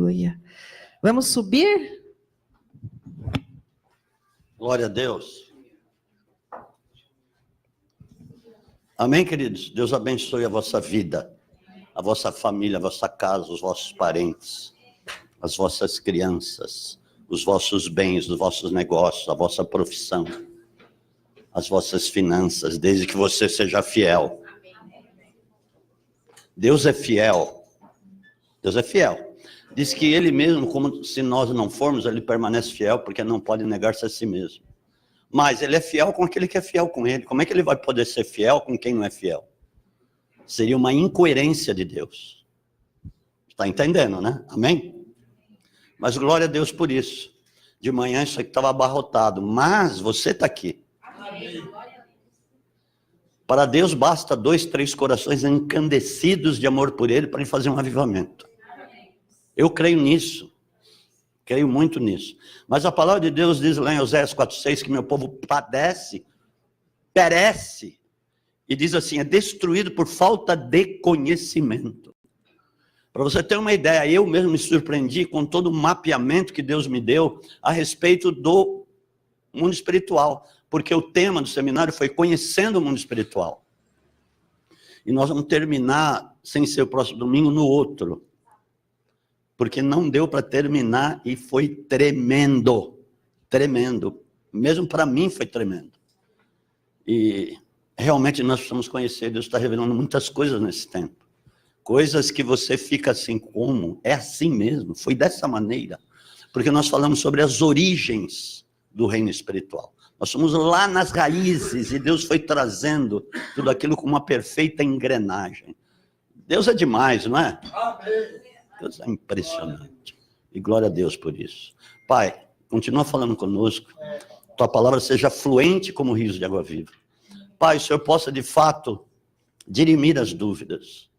Aleluia. Vamos subir? Glória a Deus. Amém, queridos? Deus abençoe a vossa vida, a vossa família, a vossa casa, os vossos parentes, as vossas crianças, os vossos bens, os vossos negócios, a vossa profissão, as vossas finanças, desde que você seja fiel. Deus é fiel. Deus é fiel. Diz que Ele mesmo, como se nós não formos, Ele permanece fiel, porque não pode negar-se a si mesmo. Mas Ele é fiel com aquele que é fiel com Ele. Como é que Ele vai poder ser fiel com quem não é fiel? Seria uma incoerência de Deus. Está entendendo, né? Amém? Mas glória a Deus por isso. De manhã isso aqui estava abarrotado, mas você está aqui. Amém. Para Deus basta 2, 3 corações encandecidos de amor por Ele para Ele fazer um avivamento. Eu creio nisso. Creio muito nisso. Mas a palavra de Deus diz lá em Oséias 4:6 que meu povo padece, perece. E diz assim, é destruído por falta de conhecimento. Para você ter uma ideia, eu mesmo me surpreendi com todo o mapeamento que Deus me deu a respeito do mundo espiritual. Porque o tema do seminário foi Conhecendo o Mundo Espiritual. E nós vamos terminar, sem ser o próximo domingo, no outro. Porque não deu para terminar e foi tremendo. Tremendo. Mesmo para mim foi tremendo. E realmente nós precisamos conhecer. Deus está revelando muitas coisas nesse tempo. Coisas que você fica assim, como? É assim mesmo? Foi dessa maneira? Porque nós falamos sobre as origens do reino espiritual. Nós somos lá nas raízes e Deus foi trazendo tudo aquilo com uma perfeita engrenagem. Deus é demais, não é? Deus é impressionante. E glória a Deus por isso. Pai, continua falando conosco. Tua palavra seja fluente como rios de água viva. Pai, o Senhor possa de fato dirimir as dúvidas.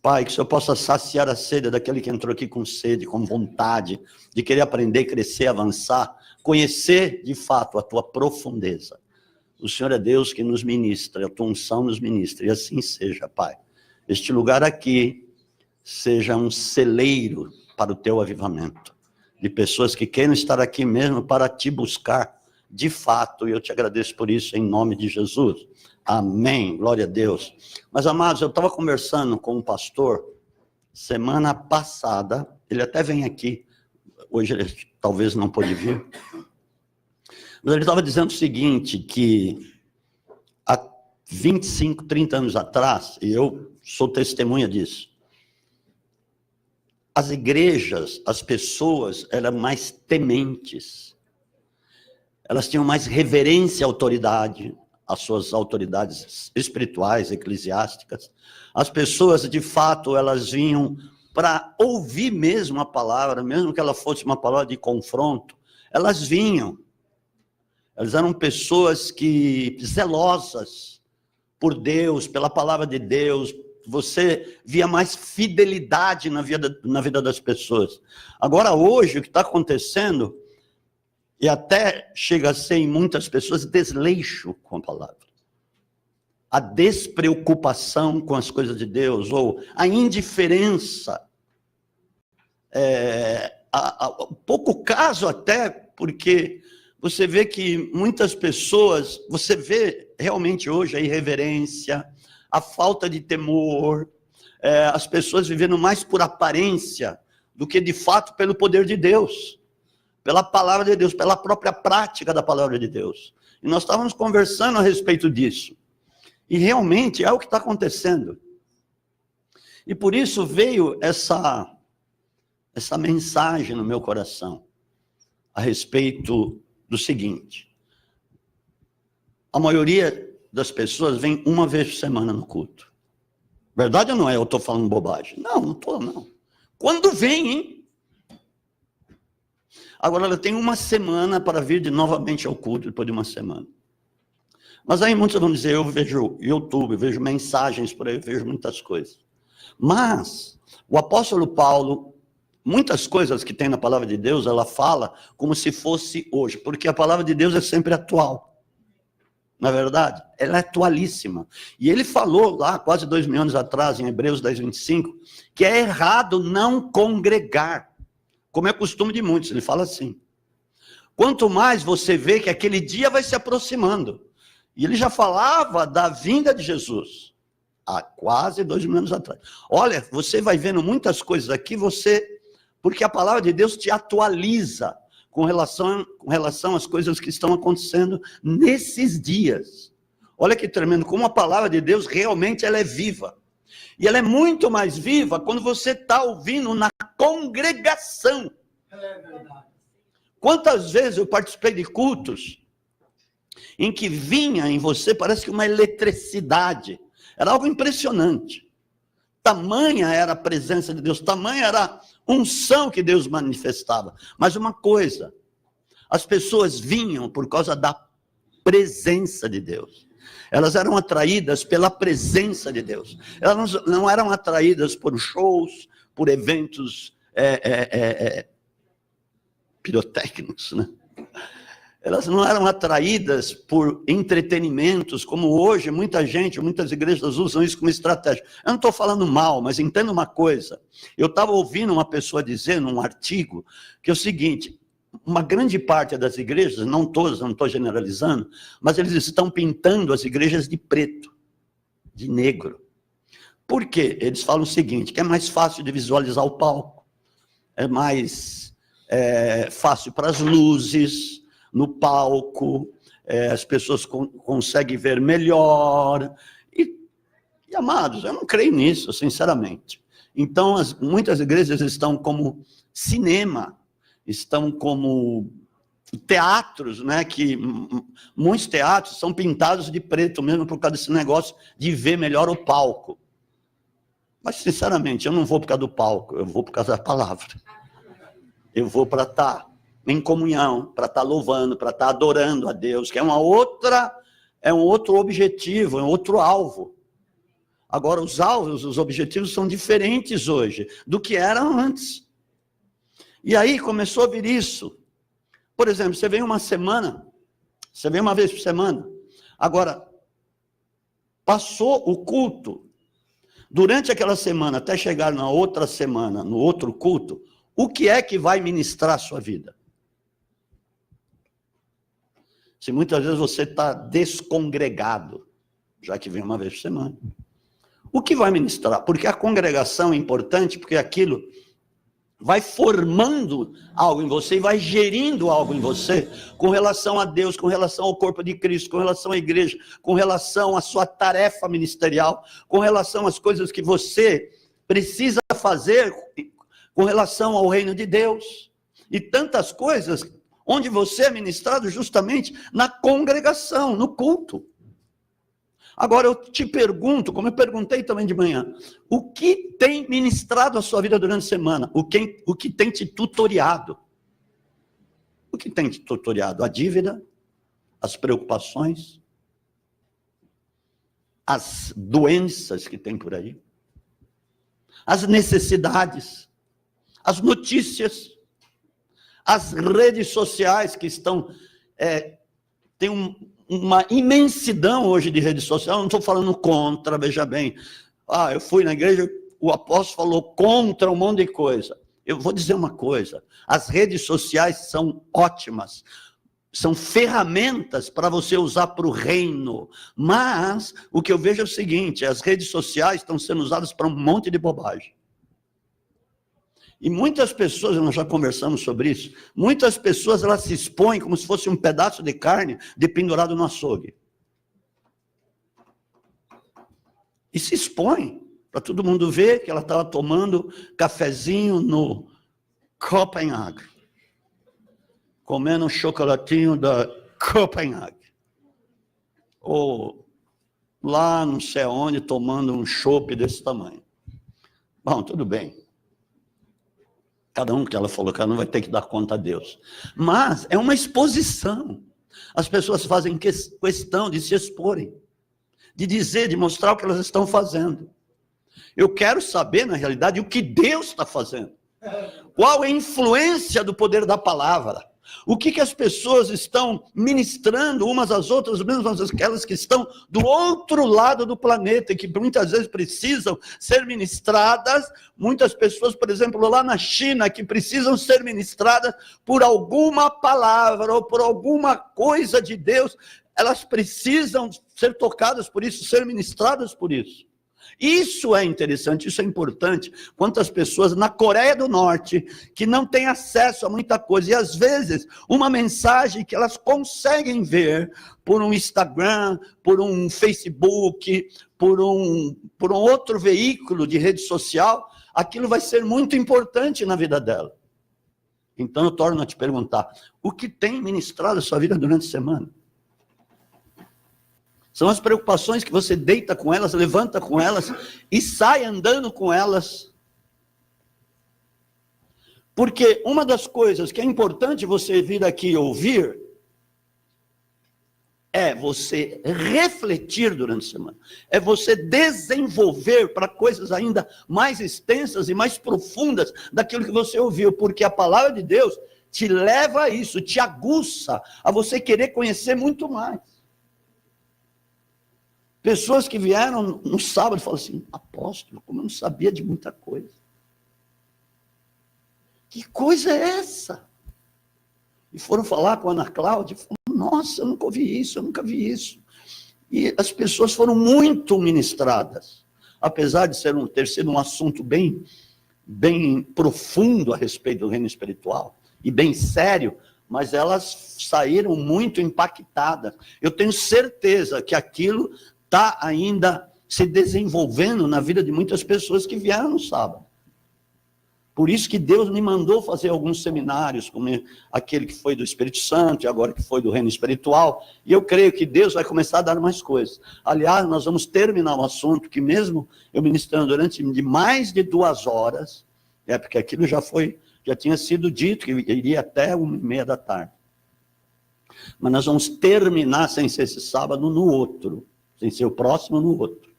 Pai, que o Senhor possa saciar a sede daquele que entrou aqui com sede, com vontade de querer aprender, crescer, avançar, conhecer de fato a tua profundeza. O Senhor é Deus que nos ministra, a tua unção nos ministra, e assim seja, Pai. Este lugar aqui seja um celeiro para o teu avivamento, de pessoas que queiram estar aqui mesmo para te buscar de fato, e eu te agradeço por isso em nome de Jesus. Amém, glória a Deus. Mas, amados, eu estava conversando com um pastor semana passada, ele até vem aqui, hoje ele talvez não pôde vir, mas ele estava dizendo o seguinte, que há 25, 30 anos atrás, e eu sou testemunha disso, as igrejas, as pessoas eram mais tementes, elas tinham mais reverência à autoridade, as suas autoridades espirituais, eclesiásticas. As pessoas, de fato, elas vinham para ouvir mesmo a palavra, mesmo que ela fosse uma palavra de confronto, elas vinham. Elas eram pessoas que zelosas por Deus, pela palavra de Deus. Você via mais fidelidade na vida das pessoas. Agora, hoje, o que está acontecendo, e até chega a ser em muitas pessoas desleixo com a palavra. A despreocupação com as coisas de Deus, ou a indiferença. Pouco caso até, porque você vê que muitas pessoas, você vê realmente hoje a irreverência, a falta de temor, as pessoas vivendo mais por aparência do que de fato pelo poder de Deus. Pela palavra de Deus, pela própria prática da palavra de Deus. E nós estávamos conversando a respeito disso. E realmente é o que está acontecendo. E por isso veio essa mensagem no meu coração, a respeito do seguinte. A maioria das pessoas vem uma vez por semana no culto. Verdade ou não é? Eu estou falando bobagem. Não estou, não. Quando vem, hein? Agora ela tem uma semana para vir novamente ao culto, depois de uma semana. Mas aí muitos vão dizer, eu vejo YouTube, eu vejo mensagens por aí, eu vejo muitas coisas. Mas o apóstolo Paulo, muitas coisas que tem na palavra de Deus, ela fala como se fosse hoje, porque a palavra de Deus é sempre atual. Na verdade, ela é atualíssima. E ele falou lá, quase 2000 anos atrás, em Hebreus 10:25, que é errado não congregar. como é costume de muitos, ele fala assim. Quanto mais você vê que aquele dia vai se aproximando. E ele já falava da vinda de Jesus, há quase 2.000 anos atrás. Olha, você vai vendo muitas coisas aqui, porque a palavra de Deus te atualiza com relação às coisas que estão acontecendo nesses dias. Olha que tremendo, como a palavra de Deus realmente ela é viva. E ela é muito mais viva quando você está ouvindo na congregação. É verdade. Quantas vezes eu participei de cultos em que vinha em você, parece que uma eletricidade. Era algo impressionante. Tamanha era a presença de Deus, tamanha era a unção que Deus manifestava. Mas uma coisa, as pessoas vinham por causa da presença de Deus. Elas eram atraídas pela presença de Deus. Elas não eram atraídas por shows, por eventos pirotécnicos, né? Elas não eram atraídas por entretenimentos, como hoje muitas igrejas usam isso como estratégia. Eu não estou falando mal, mas entenda uma coisa. Eu estava ouvindo uma pessoa dizer num artigo que é o seguinte: uma grande parte das igrejas, não todas, não estou generalizando, mas eles estão pintando as igrejas de preto, de negro. Por quê? Eles falam o seguinte, que é mais fácil de visualizar o palco, é mais fácil para as luzes no palco, as pessoas conseguem ver melhor. E, amados, eu não creio nisso, sinceramente. Então, muitas igrejas estão como cinema, estão como teatros, né? Que muitos teatros são pintados de preto mesmo por causa desse negócio de ver melhor o palco. Mas, sinceramente, eu não vou por causa do palco, eu vou por causa da palavra. Eu vou para estar em comunhão, para estar louvando, para estar adorando a Deus, que é um outro objetivo, é um outro alvo. Agora, os alvos, os objetivos são diferentes hoje do que eram antes. E aí começou a vir isso. Por exemplo, você vem uma vez por semana. Agora, passou o culto. Durante aquela semana, até chegar na outra semana, no outro culto, o que é que vai ministrar a sua vida? Se muitas vezes você está descongregado, já que vem uma vez por semana, o que vai ministrar? Porque a congregação é importante, porque aquilo vai formando algo em você e vai gerindo algo em você com relação a Deus, com relação ao corpo de Cristo, com relação à igreja, com relação à sua tarefa ministerial, com relação às coisas que você precisa fazer com relação ao reino de Deus. E tantas coisas onde você é ministrado justamente na congregação, no culto. Agora eu te pergunto, como eu perguntei também de manhã, o que tem ministrado a sua vida durante a semana? O que tem te tutoriado? O que tem te tutoriado? A dívida? As preocupações? As doenças que tem por aí? As necessidades? As notícias? As redes sociais que estão... tem uma imensidão hoje de redes sociais, eu não estou falando contra, veja bem. Eu fui na igreja, o apóstolo falou contra um monte de coisa. Eu vou dizer uma coisa, as redes sociais são ótimas, são ferramentas para você usar para o reino, mas o que eu vejo é o seguinte, as redes sociais estão sendo usadas para um monte de bobagem. E muitas pessoas, nós já conversamos sobre isso, muitas pessoas elas se expõem como se fosse um pedaço de carne pendurado no açougue. E se expõe para todo mundo ver que ela estava tomando cafezinho no Copenhague, comendo um chocolatinho da Copenhague, ou lá não sei onde tomando um chopp desse tamanho. Bom, tudo bem. Cada um que ela falou, cada um vai ter que dar conta a Deus. Mas é uma exposição. As pessoas fazem questão de se exporem, de dizer, de mostrar o que elas estão fazendo. Eu quero saber, na realidade, o que Deus está fazendo. Qual é a influência do poder da palavra? O que as pessoas estão ministrando umas às outras, mesmo aquelas que estão do outro lado do planeta, e que muitas vezes precisam ser ministradas. Muitas pessoas, por exemplo, lá na China, que precisam ser ministradas por alguma palavra ou por alguma coisa de Deus, elas precisam ser tocadas por isso, ser ministradas por isso. Isso é interessante, isso é importante. Quantas pessoas na Coreia do Norte que não têm acesso a muita coisa, e às vezes uma mensagem que elas conseguem ver por um Instagram, por um Facebook, por um outro veículo de rede social, aquilo vai ser muito importante na vida dela. Então eu torno a te perguntar, o que tem ministrado a sua vida durante a semana? São as preocupações que você deita com elas, levanta com elas e sai andando com elas. Porque uma das coisas que é importante você vir aqui e ouvir é você refletir durante a semana. É você desenvolver para coisas ainda mais extensas e mais profundas daquilo que você ouviu. Porque a palavra de Deus te leva a isso, te aguça a você querer conhecer muito mais. Pessoas que vieram no sábado e falaram assim, apóstolo, como eu não sabia de muita coisa. Que coisa é essa? E foram falar com a Ana Cláudia, e falaram, nossa, eu nunca ouvi isso, eu nunca vi isso. E as pessoas foram muito ministradas, apesar de ter sido um assunto bem profundo a respeito do reino espiritual, e bem sério, mas elas saíram muito impactadas. Eu tenho certeza que aquilo está ainda se desenvolvendo na vida de muitas pessoas que vieram no sábado. Por isso que Deus me mandou fazer alguns seminários, como aquele que foi do Espírito Santo, e agora que foi do reino espiritual, e eu creio que Deus vai começar a dar mais coisas. Aliás, nós vamos terminar o assunto, que mesmo eu ministrando durante mais de 2 horas, porque aquilo já tinha sido dito, que iria até 1h30 da tarde. Mas nós vamos terminar, sem ser esse sábado, no outro. Sem ser o próximo, no outro.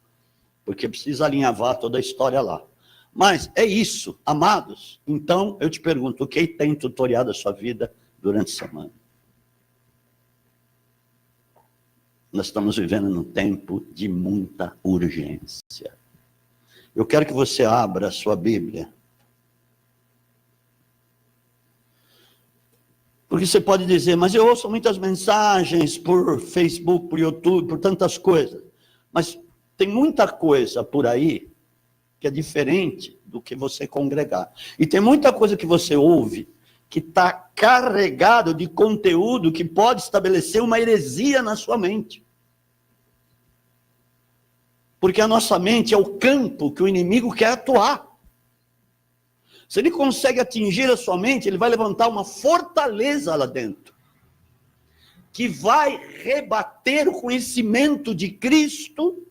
Porque precisa alinhavar toda a história lá. Mas é isso, amados. Então, eu te pergunto, o que tem tutoriado a sua vida durante a semana? Nós estamos vivendo num tempo de muita urgência. Eu quero que você abra a sua Bíblia. Porque você pode dizer, mas eu ouço muitas mensagens por Facebook, por YouTube, por tantas coisas. Mas tem muita coisa por aí que é diferente do que você congregar. E tem muita coisa que você ouve que está carregado de conteúdo que pode estabelecer uma heresia na sua mente. Porque a nossa mente é o campo que o inimigo quer atuar. Se ele consegue atingir a sua mente, ele vai levantar uma fortaleza lá dentro, que vai rebater o conhecimento de Cristo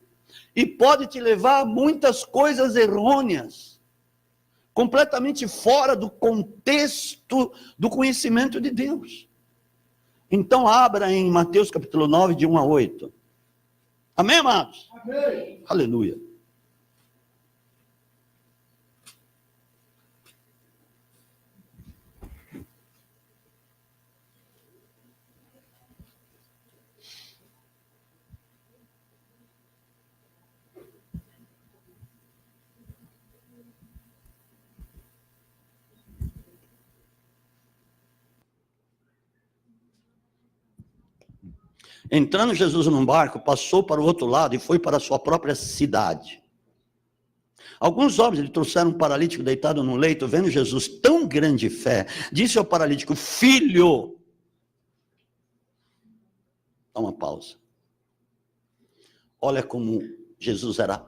e pode te levar a muitas coisas errôneas, completamente fora do contexto do conhecimento de Deus. Então abra em Mateus capítulo 9, de 1 a 8. Amém, amados? Amém. Aleluia. Entrando Jesus num barco, passou para o outro lado e foi para a sua própria cidade. Alguns homens lhe trouxeram um paralítico deitado no leito, vendo Jesus tão grande fé, disse ao paralítico, filho, dá uma pausa. Olha como Jesus era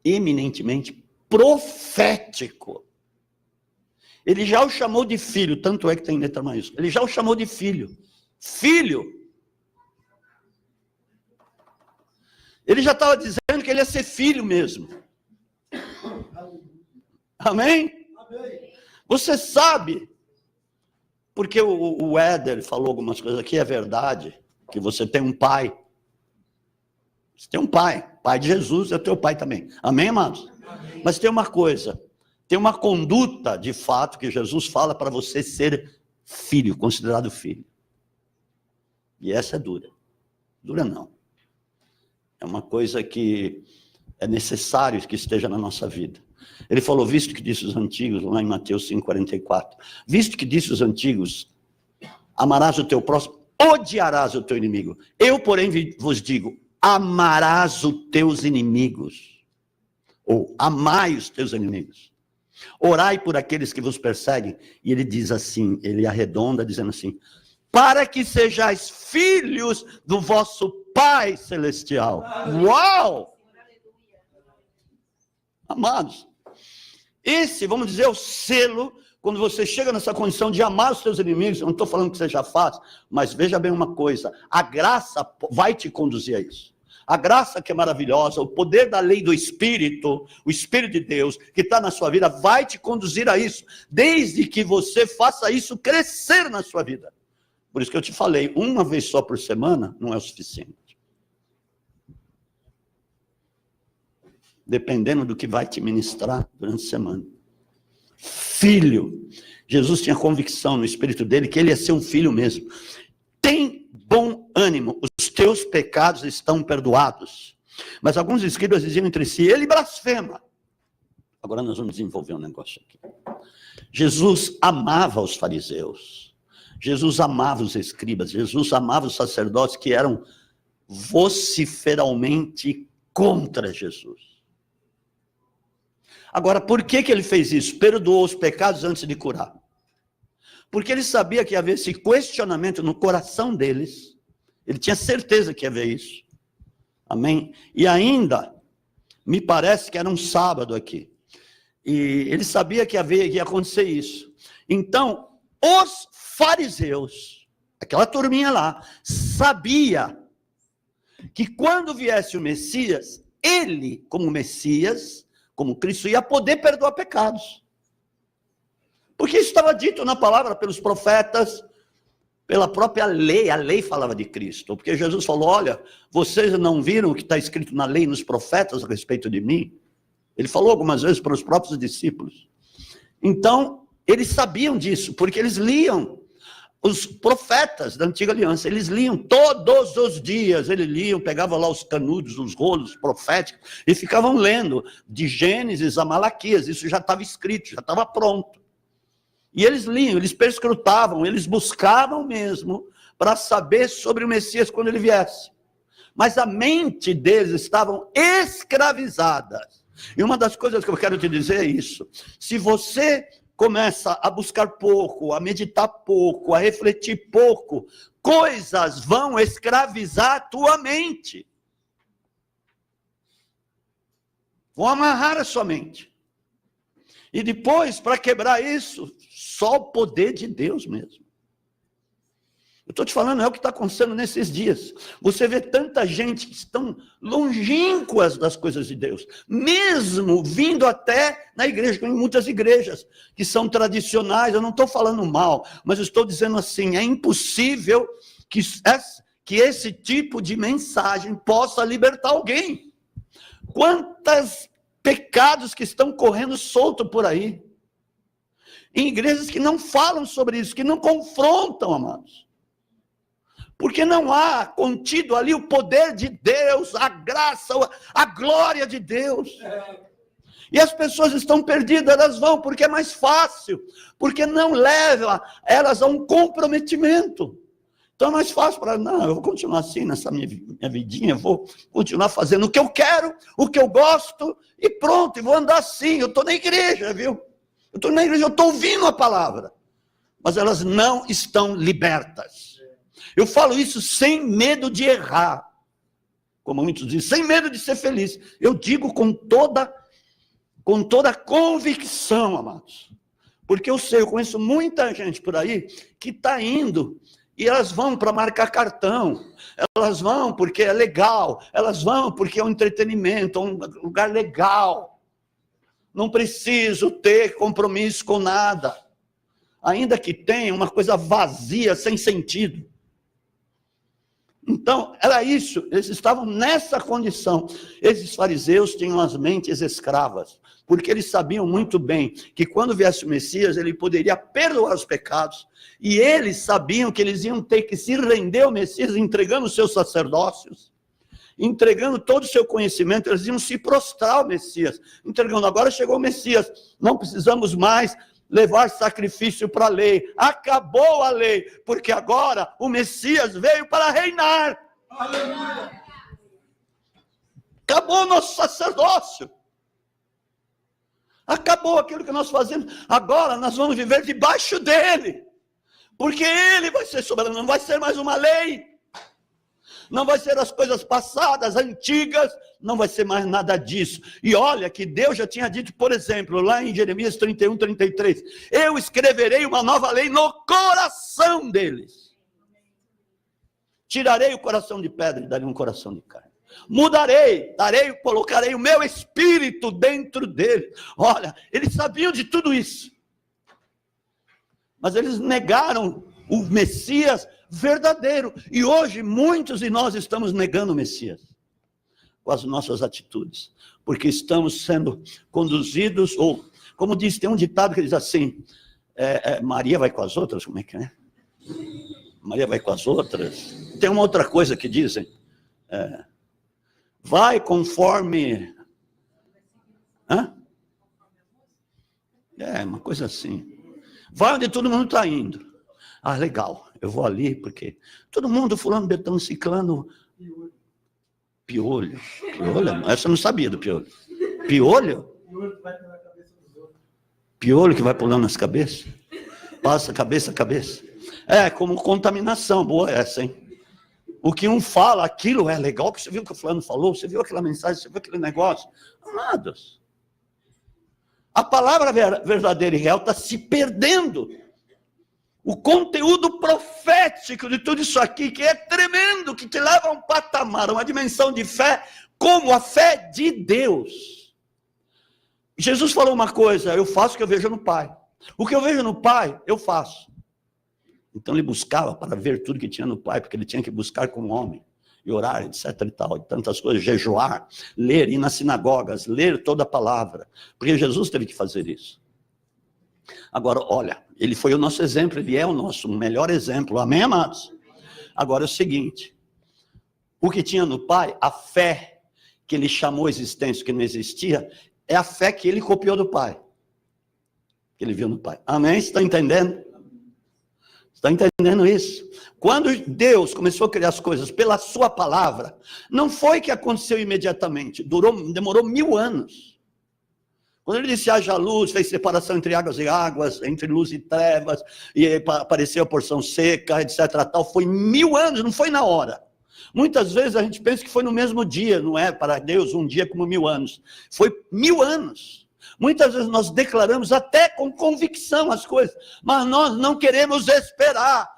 eminentemente profético. Ele já o chamou de filho, tanto é que tem letra maiúscula. Ele já o chamou de filho. Filho. Ele já estava dizendo que ele ia ser filho mesmo. Amém? Amém. Você sabe, porque o Éder falou algumas coisas aqui, é verdade, que você tem um pai. Você tem um pai de Jesus, é teu pai também. Amém, amados? Amém. Mas tem uma coisa, tem uma conduta, de fato, que Jesus fala para você ser filho, considerado filho. E essa é dura. Dura não. É uma coisa que é necessário que esteja na nossa vida. Ele falou, visto que disse os antigos, lá em Mateus 5,44, visto que disse os antigos, amarás o teu próximo, odiarás o teu inimigo. Eu, porém, vos digo, amarás os teus inimigos. Ou amai os teus inimigos. Orai por aqueles que vos perseguem. E ele diz assim, ele arredonda dizendo assim, para que sejais filhos do vosso Pai Celestial. Uau! Amados, esse, vamos dizer, é o selo, quando você chega nessa condição de amar os seus inimigos, eu não estou falando que seja fácil, mas veja bem uma coisa, a graça vai te conduzir a isso. A graça que é maravilhosa, o poder da lei do Espírito, o Espírito de Deus que está na sua vida, vai te conduzir a isso, desde que você faça isso crescer na sua vida. Por isso que eu te falei, uma vez só por semana não é o suficiente. Dependendo do que vai te ministrar durante a semana. Filho. Jesus tinha convicção no espírito dele que ele ia ser um filho mesmo. Tem bom ânimo, os teus pecados estão perdoados. Mas alguns escribas diziam entre si, ele blasfema. Agora nós vamos desenvolver um negócio aqui. Jesus amava os fariseus. Jesus amava os escribas. Jesus amava os sacerdotes que eram vociferalmente contra Jesus. Agora, por que ele fez isso? Perdoou os pecados antes de curar. Porque ele sabia que ia haver esse questionamento no coração deles. Ele tinha certeza que ia haver isso. Amém? E ainda, me parece que era um sábado aqui. E ele sabia que ia acontecer isso. Então, os fariseus, aquela turminha lá, sabia que quando viesse o Messias, ele, como Messias, como Cristo, ia poder perdoar pecados. Porque isso estava dito na palavra pelos profetas, pela própria lei. A lei falava de Cristo. Porque Jesus falou, olha, vocês não viram o que está escrito na lei e nos profetas a respeito de mim? Ele falou algumas vezes para os próprios discípulos. Então, eles sabiam disso, porque eles liam. Os profetas da antiga aliança, eles liam todos os dias, eles liam, pegavam lá os canudos, os rolos proféticos, e ficavam lendo, de Gênesis a Malaquias, isso já estava escrito, já estava pronto. E eles liam, eles perscrutavam, eles buscavam mesmo, para saber sobre o Messias quando ele viesse. Mas a mente deles estavam escravizadas. E uma das coisas que eu quero te dizer é isso, se você começa a buscar pouco, a meditar pouco, a refletir pouco, coisas vão escravizar a tua mente. Vão amarrar a sua mente. E depois, para quebrar isso, só o poder de Deus mesmo. Eu estou te falando, é o que está acontecendo nesses dias. Você vê tanta gente que estão longínquas das coisas de Deus, mesmo vindo até na igreja, em muitas igrejas que são tradicionais. Eu não estou falando mal, mas eu estou dizendo assim, é impossível que esse tipo de mensagem possa libertar alguém. Quantos pecados que estão correndo solto por aí, em igrejas que não falam sobre isso, que não confrontam, amados. Porque não há contido ali o poder de Deus, a graça, a glória de Deus. E as pessoas estão perdidas, elas vão porque é mais fácil, porque não leva elas a um comprometimento. Então é mais fácil para, não, eu vou continuar assim nessa minha vidinha, vou continuar fazendo o que eu quero, o que eu gosto, e pronto, e vou andar assim. Eu estou na igreja, viu? Eu estou na igreja, eu estou ouvindo a palavra. Mas elas não estão libertas. Eu falo isso sem medo de errar, como muitos dizem, sem medo de ser feliz. Eu digo com toda convicção, amados. Porque eu conheço muita gente por aí que está indo e elas vão para marcar cartão, elas vão porque é legal, elas vão porque é um entretenimento, um lugar legal. Não preciso ter compromisso com nada. Ainda que tenha uma coisa vazia, sem sentido. Então, era isso, eles estavam nessa condição. Esses fariseus tinham as mentes escravas, porque eles sabiam muito bem que quando viesse o Messias, ele poderia perdoar os pecados, e eles sabiam que eles iam ter que se render ao Messias, entregando os seus sacerdócios, entregando todo o seu conhecimento, eles iam se prostrar ao Messias, entregando, agora chegou o Messias, não precisamos mais levar sacrifício para a lei, acabou a lei, porque agora o Messias veio para reinar. Aleluia. Acabou o nosso sacerdócio, acabou aquilo que nós fazemos, agora nós vamos viver debaixo dele, porque ele vai ser soberano, não vai ser mais uma lei, não vai ser as coisas passadas, antigas, não vai ser mais nada disso. E olha que Deus já tinha dito, por exemplo, lá em Jeremias 31, 33, eu escreverei uma nova lei no coração deles. Tirarei o coração de pedra e darei um coração de carne. Mudarei, colocarei o meu espírito dentro deles. Olha, eles sabiam de tudo isso, mas eles negaram o Messias verdadeiro. E hoje muitos de nós estamos negando o Messias com as nossas atitudes, porque estamos sendo conduzidos, ou como diz, tem um ditado que diz assim, Maria vai com as outras, como é que é? Maria vai com as outras. Tem uma outra coisa que dizem, vai conforme, uma coisa assim, vai onde todo mundo está indo. Ah, legal, eu vou ali, porque todo mundo, fulano, betão, ciclano, piolho, essa eu não sabia do piolho. Piolho? Piolho que vai pulando nas cabeças? Passa cabeça a cabeça. Como contaminação, boa essa, hein? O que um fala, aquilo é legal, porque você viu o que o fulano falou, você viu aquela mensagem, você viu aquele negócio. Amados, a palavra verdadeira e real está se perdendo. O conteúdo profético de tudo isso aqui, que é tremendo, que te leva a um patamar, uma dimensão de fé, como a fé de Deus. Jesus falou uma coisa, eu faço o que eu vejo no Pai. O que eu vejo no Pai, eu faço. Então ele buscava para ver tudo que tinha no Pai, porque ele tinha que buscar como homem, e orar, etc e tal, e tantas coisas, jejuar, ler, ir nas sinagogas, ler toda a palavra, porque Jesus teve que fazer isso. Agora, olha, ele foi o nosso exemplo, ele é o nosso melhor exemplo, amém, amados? Agora é o seguinte, o que tinha no Pai, a fé que ele chamou a existência, que não existia, é a fé que ele copiou do Pai, que ele viu no Pai, amém? Você está entendendo? Está entendendo isso? Quando Deus começou a criar as coisas pela sua palavra, não foi que aconteceu imediatamente, demorou 1000 anos. Quando ele disse haja luz, fez separação entre águas e águas, entre luz e trevas, e apareceu a porção seca, etc. Tal, foi 1000 anos, não foi na hora. Muitas vezes a gente pensa que foi no mesmo dia, não é para Deus um dia como 1000 anos. Foi 1000 anos. Muitas vezes nós declaramos até com convicção as coisas, mas nós não queremos esperar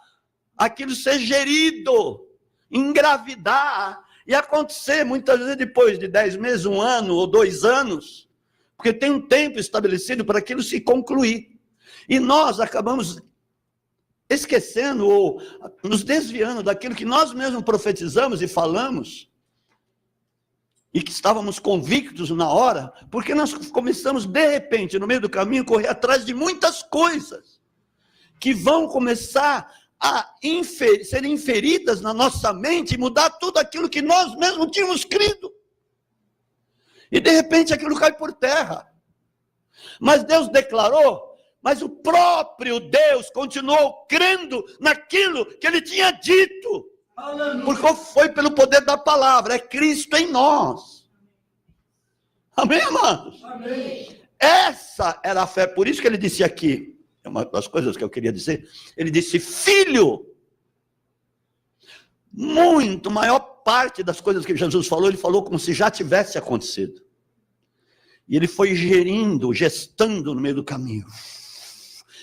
aquilo ser gerido, engravidar, e acontecer muitas vezes depois de 10 meses, 1 ano ou 2 anos, porque tem um tempo estabelecido para aquilo se concluir. E nós acabamos esquecendo ou nos desviando daquilo que nós mesmos profetizamos e falamos, e que estávamos convictos na hora, porque nós começamos, de repente, no meio do caminho, correr atrás de muitas coisas, que vão começar a ser inferidas na nossa mente, e mudar tudo aquilo que nós mesmos tínhamos crido. E de repente aquilo cai por terra. Mas Deus declarou, mas o próprio Deus continuou crendo naquilo que ele tinha dito. Aleluia. Porque foi pelo poder da palavra, é Cristo em nós. Amém, amados? Amém. Essa era a fé, por isso que ele disse aqui, é uma das coisas que eu queria dizer, ele disse filho. Muito, maior parte das coisas que Jesus falou, ele falou como se já tivesse acontecido. E ele foi gestando no meio do caminho.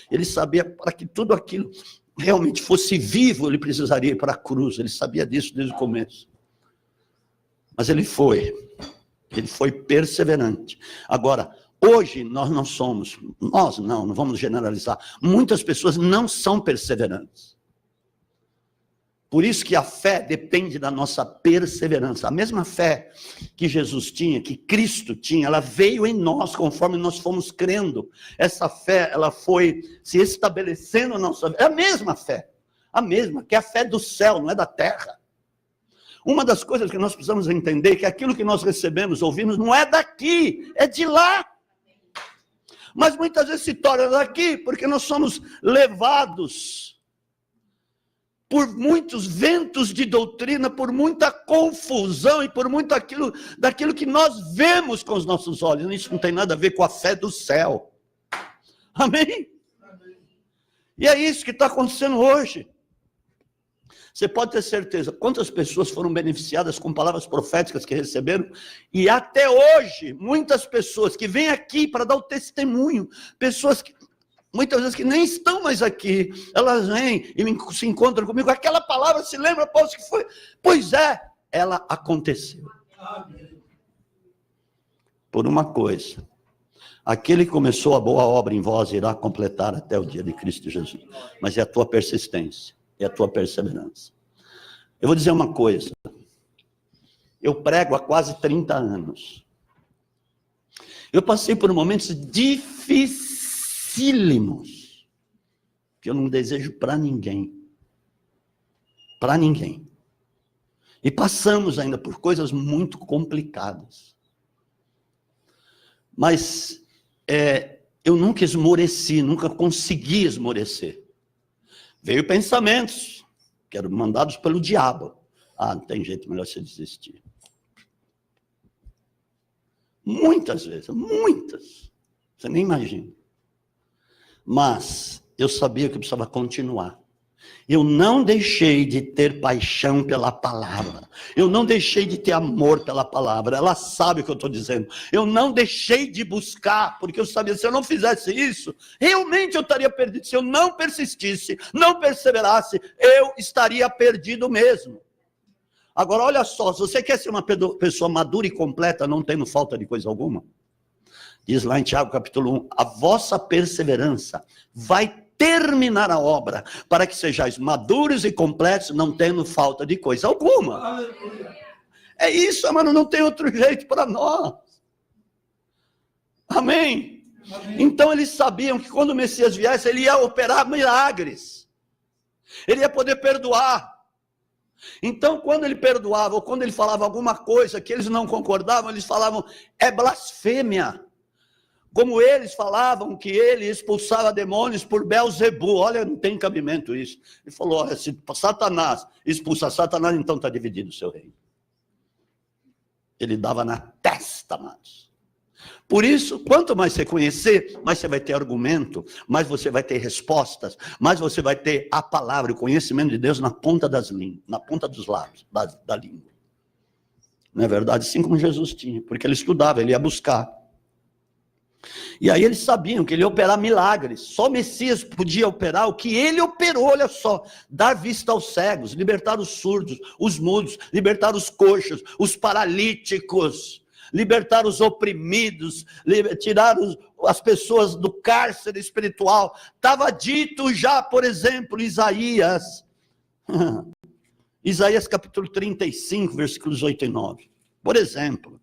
Ele sabia, para que tudo aquilo realmente fosse vivo, ele precisaria ir para a cruz. Ele sabia disso desde o começo. Mas ele foi perseverante. Agora, hoje nós não somos, não vamos generalizar. Muitas pessoas não são perseverantes. Por isso que a fé depende da nossa perseverança. A mesma fé que Jesus tinha, que Cristo tinha, ela veio em nós conforme nós fomos crendo. Essa fé, ela foi se estabelecendo na nossa vida. É a mesma fé. A mesma, que é a fé do céu, não é da terra. Uma das coisas que nós precisamos entender é que aquilo que nós recebemos, ouvimos, não é daqui, é de lá. Mas muitas vezes se torna daqui, porque nós somos levados por muitos ventos de doutrina, por muita confusão e por muito daquilo que nós vemos com os nossos olhos. Isso não tem nada a ver com a fé do céu. Amém? E é isso que está acontecendo hoje. Você pode ter certeza, quantas pessoas foram beneficiadas com palavras proféticas que receberam, e até hoje, muitas pessoas que vêm aqui para dar o testemunho, pessoas que muitas vezes que nem estão mais aqui, elas vêm e se encontram comigo, aquela palavra, se lembra, após que foi? Pois é, ela aconteceu. Por uma coisa, aquele que começou a boa obra em vós irá completar até o dia de Cristo Jesus. Mas é a tua persistência, é a tua perseverança. Eu vou dizer uma coisa, eu prego há quase 30 anos. Eu passei por momentos difíceis, que eu não desejo para ninguém. Para ninguém. E passamos ainda por coisas muito complicadas. Mas eu nunca esmoreci, nunca consegui esmorecer. Veio pensamentos que eram mandados pelo diabo. Ah, não tem jeito, melhor você desistir. Muitas vezes, muitas. Você nem imagina. Mas eu sabia que eu precisava continuar. Eu não deixei de ter paixão pela palavra. Eu não deixei de ter amor pela palavra. Ela sabe o que eu estou dizendo. Eu não deixei de buscar, porque eu sabia que se eu não fizesse isso, realmente eu estaria perdido. Se eu não persistisse, não perseverasse, eu estaria perdido mesmo. Agora, olha só, se você quer ser uma pessoa madura e completa, não tendo falta de coisa alguma, diz lá em Tiago capítulo 1, a vossa perseverança vai terminar a obra, para que sejais maduros e completos, não tendo falta de coisa alguma. Aleluia. É isso, mano, não tem outro jeito para nós. Amém? Amém? Então eles sabiam que quando o Messias viesse, ele ia operar milagres. Ele ia poder perdoar. Então, quando ele perdoava, ou quando ele falava alguma coisa que eles não concordavam, eles falavam, é blasfêmia. Como eles falavam que ele expulsava demônios por Belzebu. Olha, não tem cabimento isso. Ele falou, olha, se Satanás expulsa Satanás, então está dividido o seu reino. Ele dava na testa, amados. Por isso, quanto mais você conhecer, mais você vai ter argumento, mais você vai ter respostas, mais você vai ter a palavra, o conhecimento de Deus na ponta na ponta dos lábios, da língua. Não é verdade? Assim como Jesus tinha, porque ele estudava, ele ia buscar. E aí eles sabiam que ele ia operar milagres. Só o Messias podia operar o que ele operou, olha só. Dar vista aos cegos, libertar os surdos, os mudos, libertar os coxos, os paralíticos, libertar os oprimidos, tirar as pessoas do cárcere espiritual. Estava dito já, por exemplo, Isaías. Isaías capítulo 35, versículos 8 e 9. Por exemplo.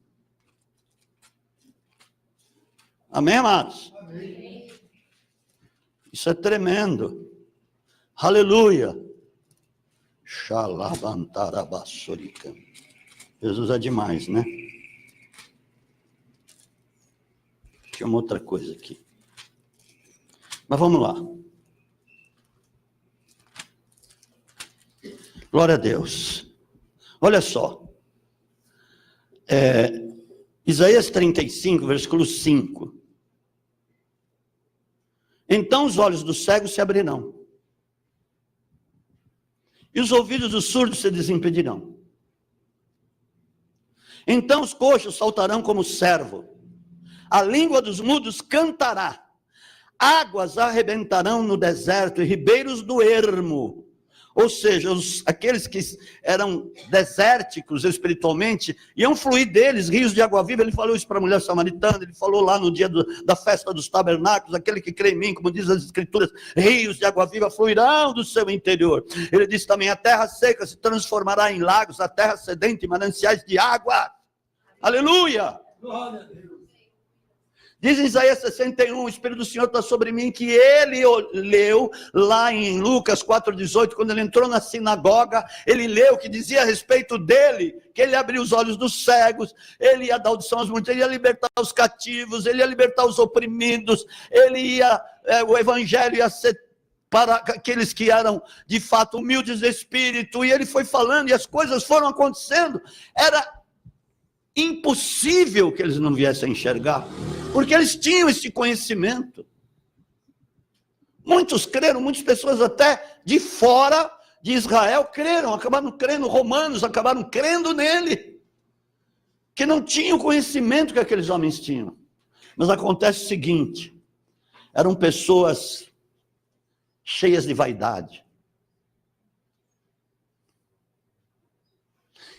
Amém, amados? Amém. Isso é tremendo. Aleluia. Xalabantarabassurika. Jesus é demais, né? Tinha uma outra coisa aqui. Mas vamos lá. Glória a Deus. Olha só. Isaías 35, versículo 5. Então os olhos dos cegos se abrirão, e os ouvidos dos surdos se desimpedirão. Então os coxos saltarão como cervo, a língua dos mudos cantará, águas arrebentarão no deserto e ribeiros do ermo. Ou seja, aqueles que eram desérticos espiritualmente, iam fluir deles rios de água viva. Ele falou isso para a mulher samaritana, ele falou lá no dia da festa dos tabernáculos: aquele que crê em mim, como diz as escrituras, rios de água viva fluirão do seu interior. Ele disse também: a terra seca se transformará em lagos, a terra sedenta em mananciais de água. Aleluia! Glória a Deus. Diz em Isaías 61, o Espírito do Senhor está sobre mim, que ele leu lá em Lucas 4,18, quando ele entrou na sinagoga, ele leu que dizia a respeito dele, que ele abriu os olhos dos cegos, ele ia dar audição às mulheres, ele ia libertar os cativos, ele ia libertar os oprimidos, o evangelho ia ser para aqueles que eram de fato humildes de espírito, e ele foi falando, e as coisas foram acontecendo. Era impossível que eles não viessem a enxergar, porque eles tinham esse conhecimento. Muitos creram, muitas pessoas até de fora de Israel creram, acabaram crendo, romanos acabaram crendo nele, que não tinham o conhecimento que aqueles homens tinham. Mas acontece o seguinte: eram pessoas cheias de vaidade.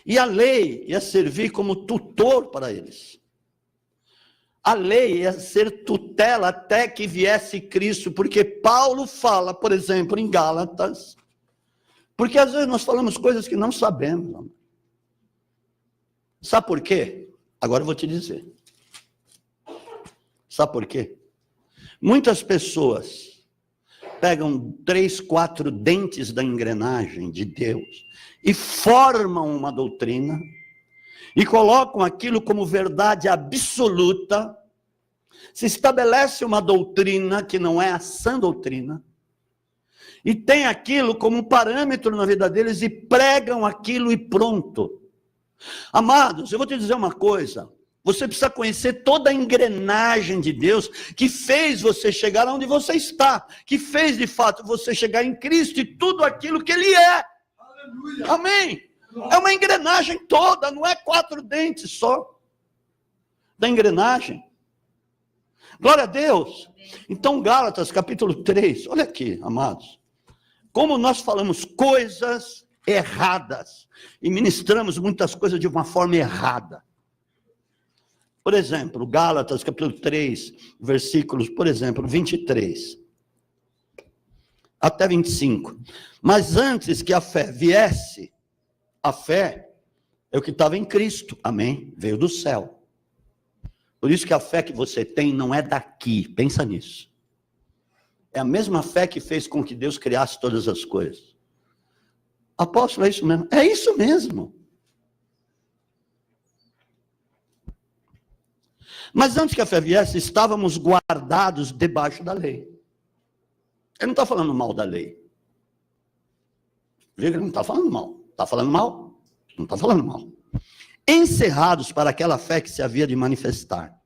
E a lei ia servir como tutor para eles. A lei ia ser tutela até que viesse Cristo, porque Paulo fala, por exemplo, em Gálatas, porque às vezes nós falamos coisas que não sabemos. Sabe por quê? Agora eu vou te dizer. Sabe por quê? Muitas pessoas pegam 3, 4 dentes da engrenagem de Deus e formam uma doutrina e colocam aquilo como verdade absoluta. Se estabelece uma doutrina que não é a sã doutrina e tem aquilo como um parâmetro na vida deles e pregam aquilo e pronto. Amados, eu vou te dizer uma coisa: você precisa conhecer toda a engrenagem de Deus que fez você chegar onde você está, que fez de fato você chegar em Cristo e tudo aquilo que Ele é. Aleluia. Amém? É uma engrenagem toda, não é 4 dentes só da engrenagem. Glória a Deus. Então, Gálatas capítulo 3, olha aqui, amados, como nós falamos coisas erradas e ministramos muitas coisas de uma forma errada. Por exemplo, Gálatas capítulo 3, versículos, por exemplo, 23 até 25. Mas antes que a fé viesse, a fé é o que estava em Cristo, amém? Veio do céu. Por isso que a fé que você tem não é daqui, pensa nisso. É a mesma fé que fez com que Deus criasse todas as coisas. Apóstolo, é isso mesmo? É isso mesmo. Mas antes que a fé viesse, estávamos guardados debaixo da lei. Ele não está falando mal da lei. Ele não está falando mal. Está falando mal? Não está falando mal. Encerrados para aquela fé que se havia de manifestar.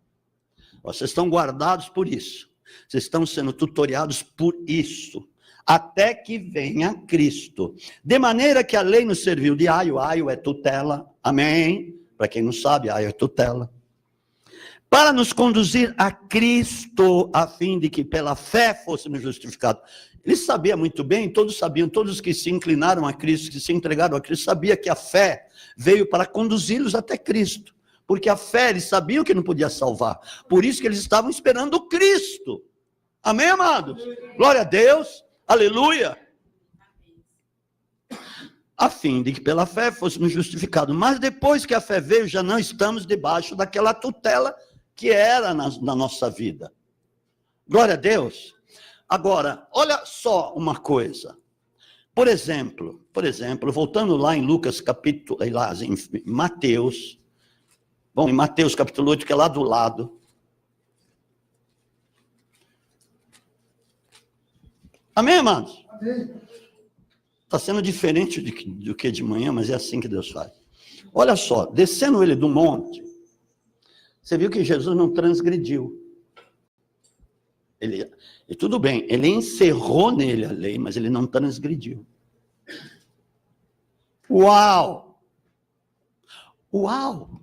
Vocês estão guardados por isso. Vocês estão sendo tutoriados por isso. Até que venha Cristo. De maneira que a lei nos serviu de aio. Aio é tutela. Amém? Para quem não sabe, aio é tutela. Para nos conduzir a Cristo, a fim de que pela fé fôssemos justificados. Ele sabia muito bem, todos sabiam, todos que se inclinaram a Cristo, que se entregaram a Cristo, sabia que a fé veio para conduzi-los até Cristo. Porque a fé, eles sabiam que não podia salvar. Por isso que eles estavam esperando Cristo. Amém, amados? Glória a Deus. Aleluia. A fim de que pela fé fôssemos justificados. Mas depois que a fé veio, já não estamos debaixo daquela tutela que era na nossa vida. Glória a Deus. Agora, olha só uma coisa. Por exemplo, voltando lá em Lucas capítulo, lá em Mateus, em Mateus capítulo 8, que é lá do lado. Amém, amados? Amém. Está sendo diferente do que de manhã, mas é assim que Deus faz. Olha só, descendo ele do monte, você viu que Jesus não transgrediu. E tudo bem, ele encerrou nele a lei, mas ele não transgrediu. Uau! Uau!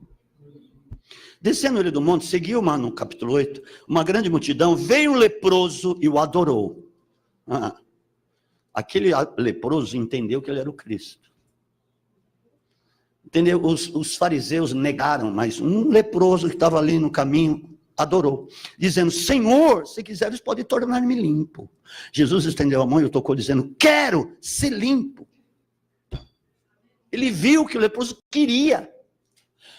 Descendo ele do monte, seguiu no capítulo 8, uma grande multidão, veio um leproso e o adorou. aquele leproso entendeu que ele era o Cristo. Entendeu? Os fariseus negaram, mas um leproso que estava ali no caminho adorou, dizendo: Senhor, se quiseres pode tornar-me limpo. Jesus estendeu a mão e o tocou, dizendo: quero ser limpo. Ele viu que o leproso queria.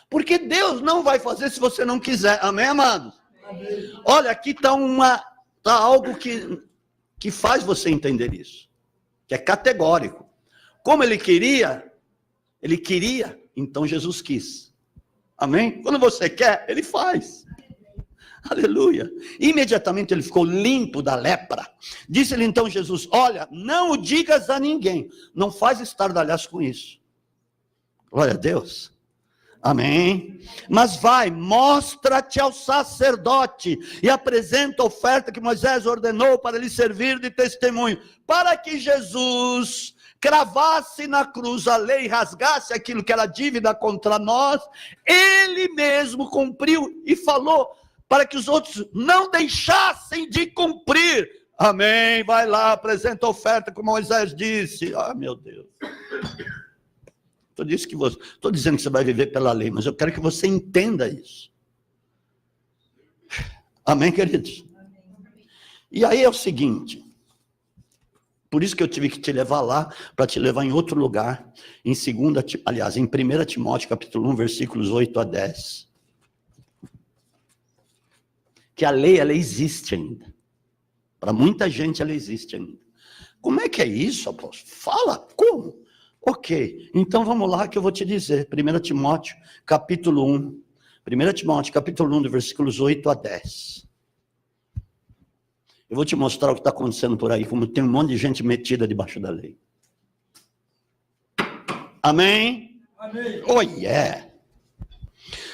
Porque Deus não vai fazer se você não quiser. Amém, amados? Amém. Olha, aqui está algo que faz você entender isso. Que é categórico. Como ele queria, então Jesus quis. Amém? Quando você quer, ele faz. Aleluia. Imediatamente ele ficou limpo da lepra. Disse-lhe então Jesus: olha, não o digas a ninguém. Não faz estardalhaço com isso. Glória a Deus. Amém. Mas vai, mostra-te ao sacerdote e apresenta a oferta que Moisés ordenou para lhe servir de testemunho, para que Jesus cravasse na cruz a lei e rasgasse aquilo que era dívida contra nós. Ele mesmo cumpriu e falou para que os outros não deixassem de cumprir. Amém. Vai lá, apresenta a oferta como Moisés disse. Ah, meu Deus. Estou dizendo que você vai viver pela lei, mas eu quero que você entenda isso. Amém, queridos? E aí é o seguinte, por isso que eu tive que te levar lá, para te levar em outro lugar, em 1 Timóteo, capítulo 1, versículos 8 a 10. Que a lei, ela existe ainda. Para muita gente, ela existe ainda. Como é que é isso, apóstolo? Fala, como? Ok, então vamos lá que eu vou te dizer. 1 Timóteo, capítulo 1. 1 Timóteo, capítulo 1, de versículos 8 a 10. Eu vou te mostrar o que está acontecendo por aí, como tem um monte de gente metida debaixo da lei. Amém? Amém. Oh, yeah.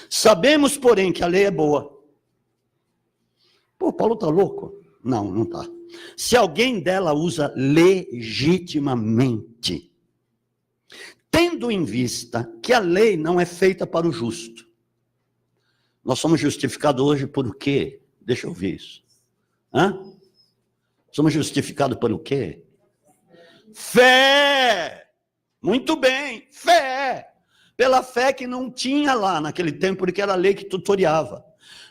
Sabemos, porém, que a lei é boa. Pô, Paulo está louco? Não, não está. Se alguém dela usa legitimamente, tendo em vista que a lei não é feita para o justo. Nós somos justificados hoje por o quê? Deixa eu ver isso. Somos justificados por o quê? Fé! Muito bem, fé! Pela fé que não tinha lá naquele tempo, porque era a lei que tutoriava.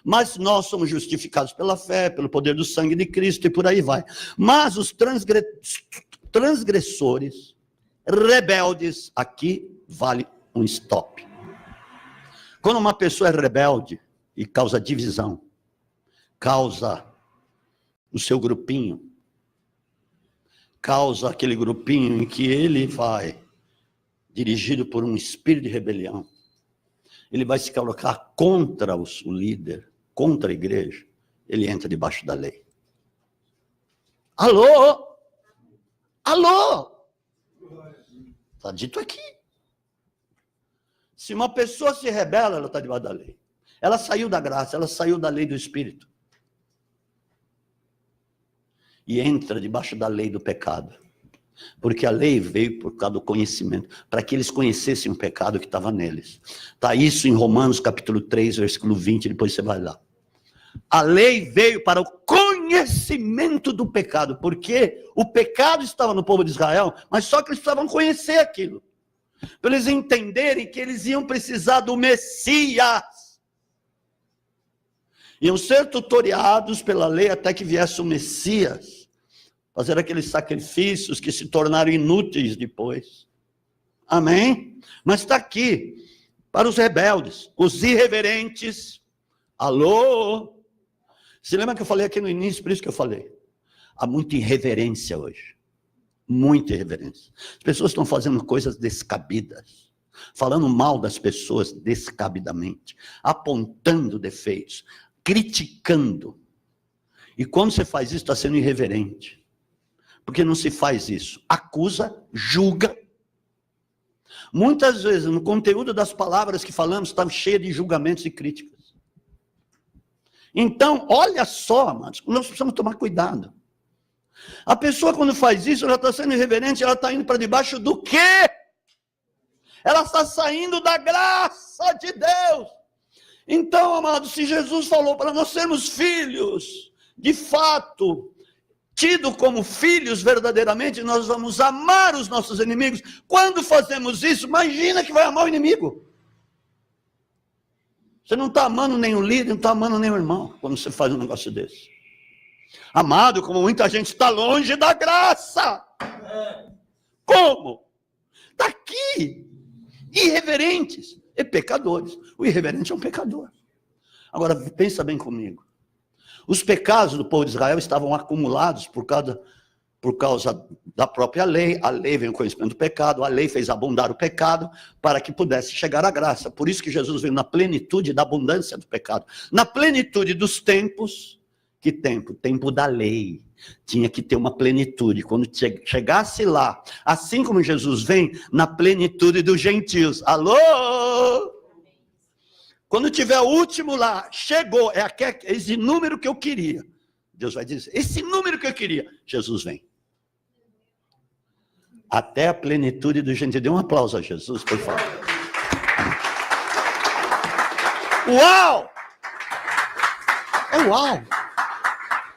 Mas nós somos justificados pela fé, pelo poder do sangue de Cristo e por aí vai. Mas os transgressores, rebeldes, aqui vale um stop. Quando uma pessoa é rebelde e causa divisão, causa o seu grupinho, causa aquele grupinho em que ele vai, dirigido por um espírito de rebelião, ele vai se colocar contra o líder, contra a igreja, ele entra debaixo da lei. Alô? Alô? Está dito aqui. Se uma pessoa se rebela, ela está debaixo da lei. Ela saiu da graça, ela saiu da lei do Espírito. E entra debaixo da lei do pecado. Porque a lei veio por causa do conhecimento, para que eles conhecessem o pecado que estava neles. Está isso em Romanos capítulo 3, versículo 20, depois você vai lá. A lei veio para o conhecimento do pecado, porque o pecado estava no povo de Israel, mas só que eles precisavam conhecer aquilo, para eles entenderem que eles iam precisar do Messias, iam ser tutoriados pela lei até que viesse o Messias, fazer aqueles sacrifícios que se tornaram inúteis depois. Amém? Mas está aqui, para os rebeldes, os irreverentes. Alô? Você lembra que eu falei aqui no início, por isso que eu falei? Há muita irreverência hoje. Muita irreverência. As pessoas estão fazendo coisas descabidas, falando mal das pessoas descabidamente, apontando defeitos, criticando. E quando você faz isso, está sendo irreverente. Porque não se faz isso. Acusa, julga. Muitas vezes, no conteúdo das palavras que falamos, está cheio de julgamentos e críticas. Então, olha só, amados, nós precisamos tomar cuidado. A pessoa, quando faz isso, ela está sendo irreverente, ela está indo para debaixo do quê? Ela está saindo da graça de Deus. Então, amados, se Jesus falou para nós sermos filhos, de fato, tido como filhos verdadeiramente, nós vamos amar os nossos inimigos. Quando fazemos isso, imagina que vai amar o inimigo. Você não está amando nem o líder, não está amando nem o irmão, quando você faz um negócio desse. Amado, como muita gente está longe da graça. Como? Está aqui. Irreverentes e pecadores. O irreverente é um pecador. Agora, pensa bem comigo. Os pecados do povo de Israel estavam acumulados por causa da própria lei. A lei veio o conhecimento do pecado, a lei fez abundar o pecado para que pudesse chegar à graça. Por isso que Jesus veio na plenitude da abundância do pecado. Na plenitude dos tempos. Que tempo? Tempo da lei. Tinha que ter uma plenitude. Quando chegasse lá, assim como Jesus vem, na plenitude dos gentios. Alô? Quando tiver o último lá, chegou, é esse número que eu queria. Deus vai dizer, esse número que eu queria. Jesus vem. Até a plenitude dos gentios. Dê um aplauso a Jesus, por favor. Uau! Uau!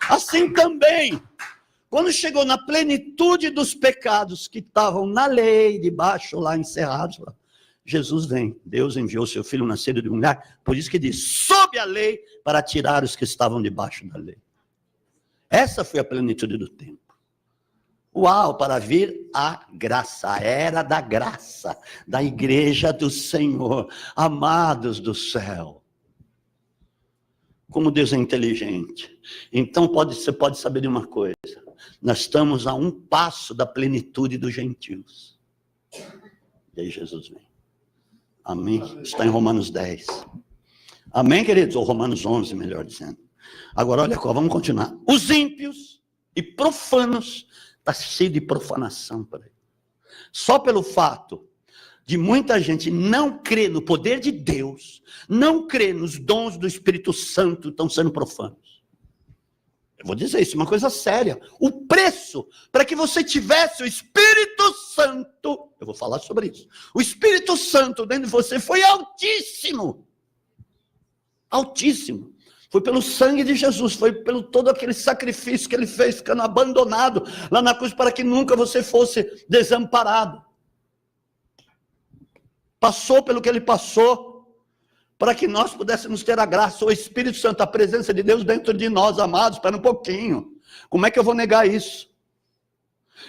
Assim também, quando chegou na plenitude dos pecados que estavam na lei, debaixo lá encerrados, Jesus vem. Deus enviou seu filho nascido de mulher, por isso que diz, sob a lei, para tirar os que estavam debaixo da lei. Essa foi a plenitude do tempo. Uau, para vir a graça, a era da graça, da igreja do Senhor, amados do céu. Como Deus é inteligente. Então você pode saber de uma coisa. Nós estamos a um passo da plenitude dos gentios. E aí Jesus vem. Amém? Está em Romanos 10. Amém, queridos? Ou Romanos 11, melhor dizendo. Agora, olha só, vamos continuar. Os ímpios e profanos, está cheio de profanação por aí. Só pelo fato de muita gente não crer no poder de Deus, não crer nos dons do Espírito Santo, estão sendo profanos. Eu vou dizer isso, uma coisa séria. O preço para que você tivesse o Espírito Santo, eu vou falar sobre isso. O Espírito Santo dentro de você foi altíssimo. Altíssimo. Foi pelo sangue de Jesus, foi pelo todo aquele sacrifício que ele fez, ficando abandonado lá na cruz, para que nunca você fosse desamparado. Passou pelo que ele passou, para que nós pudéssemos ter a graça, o Espírito Santo, a presença de Deus dentro de nós, amados. Espera um pouquinho. Como é que eu vou negar isso?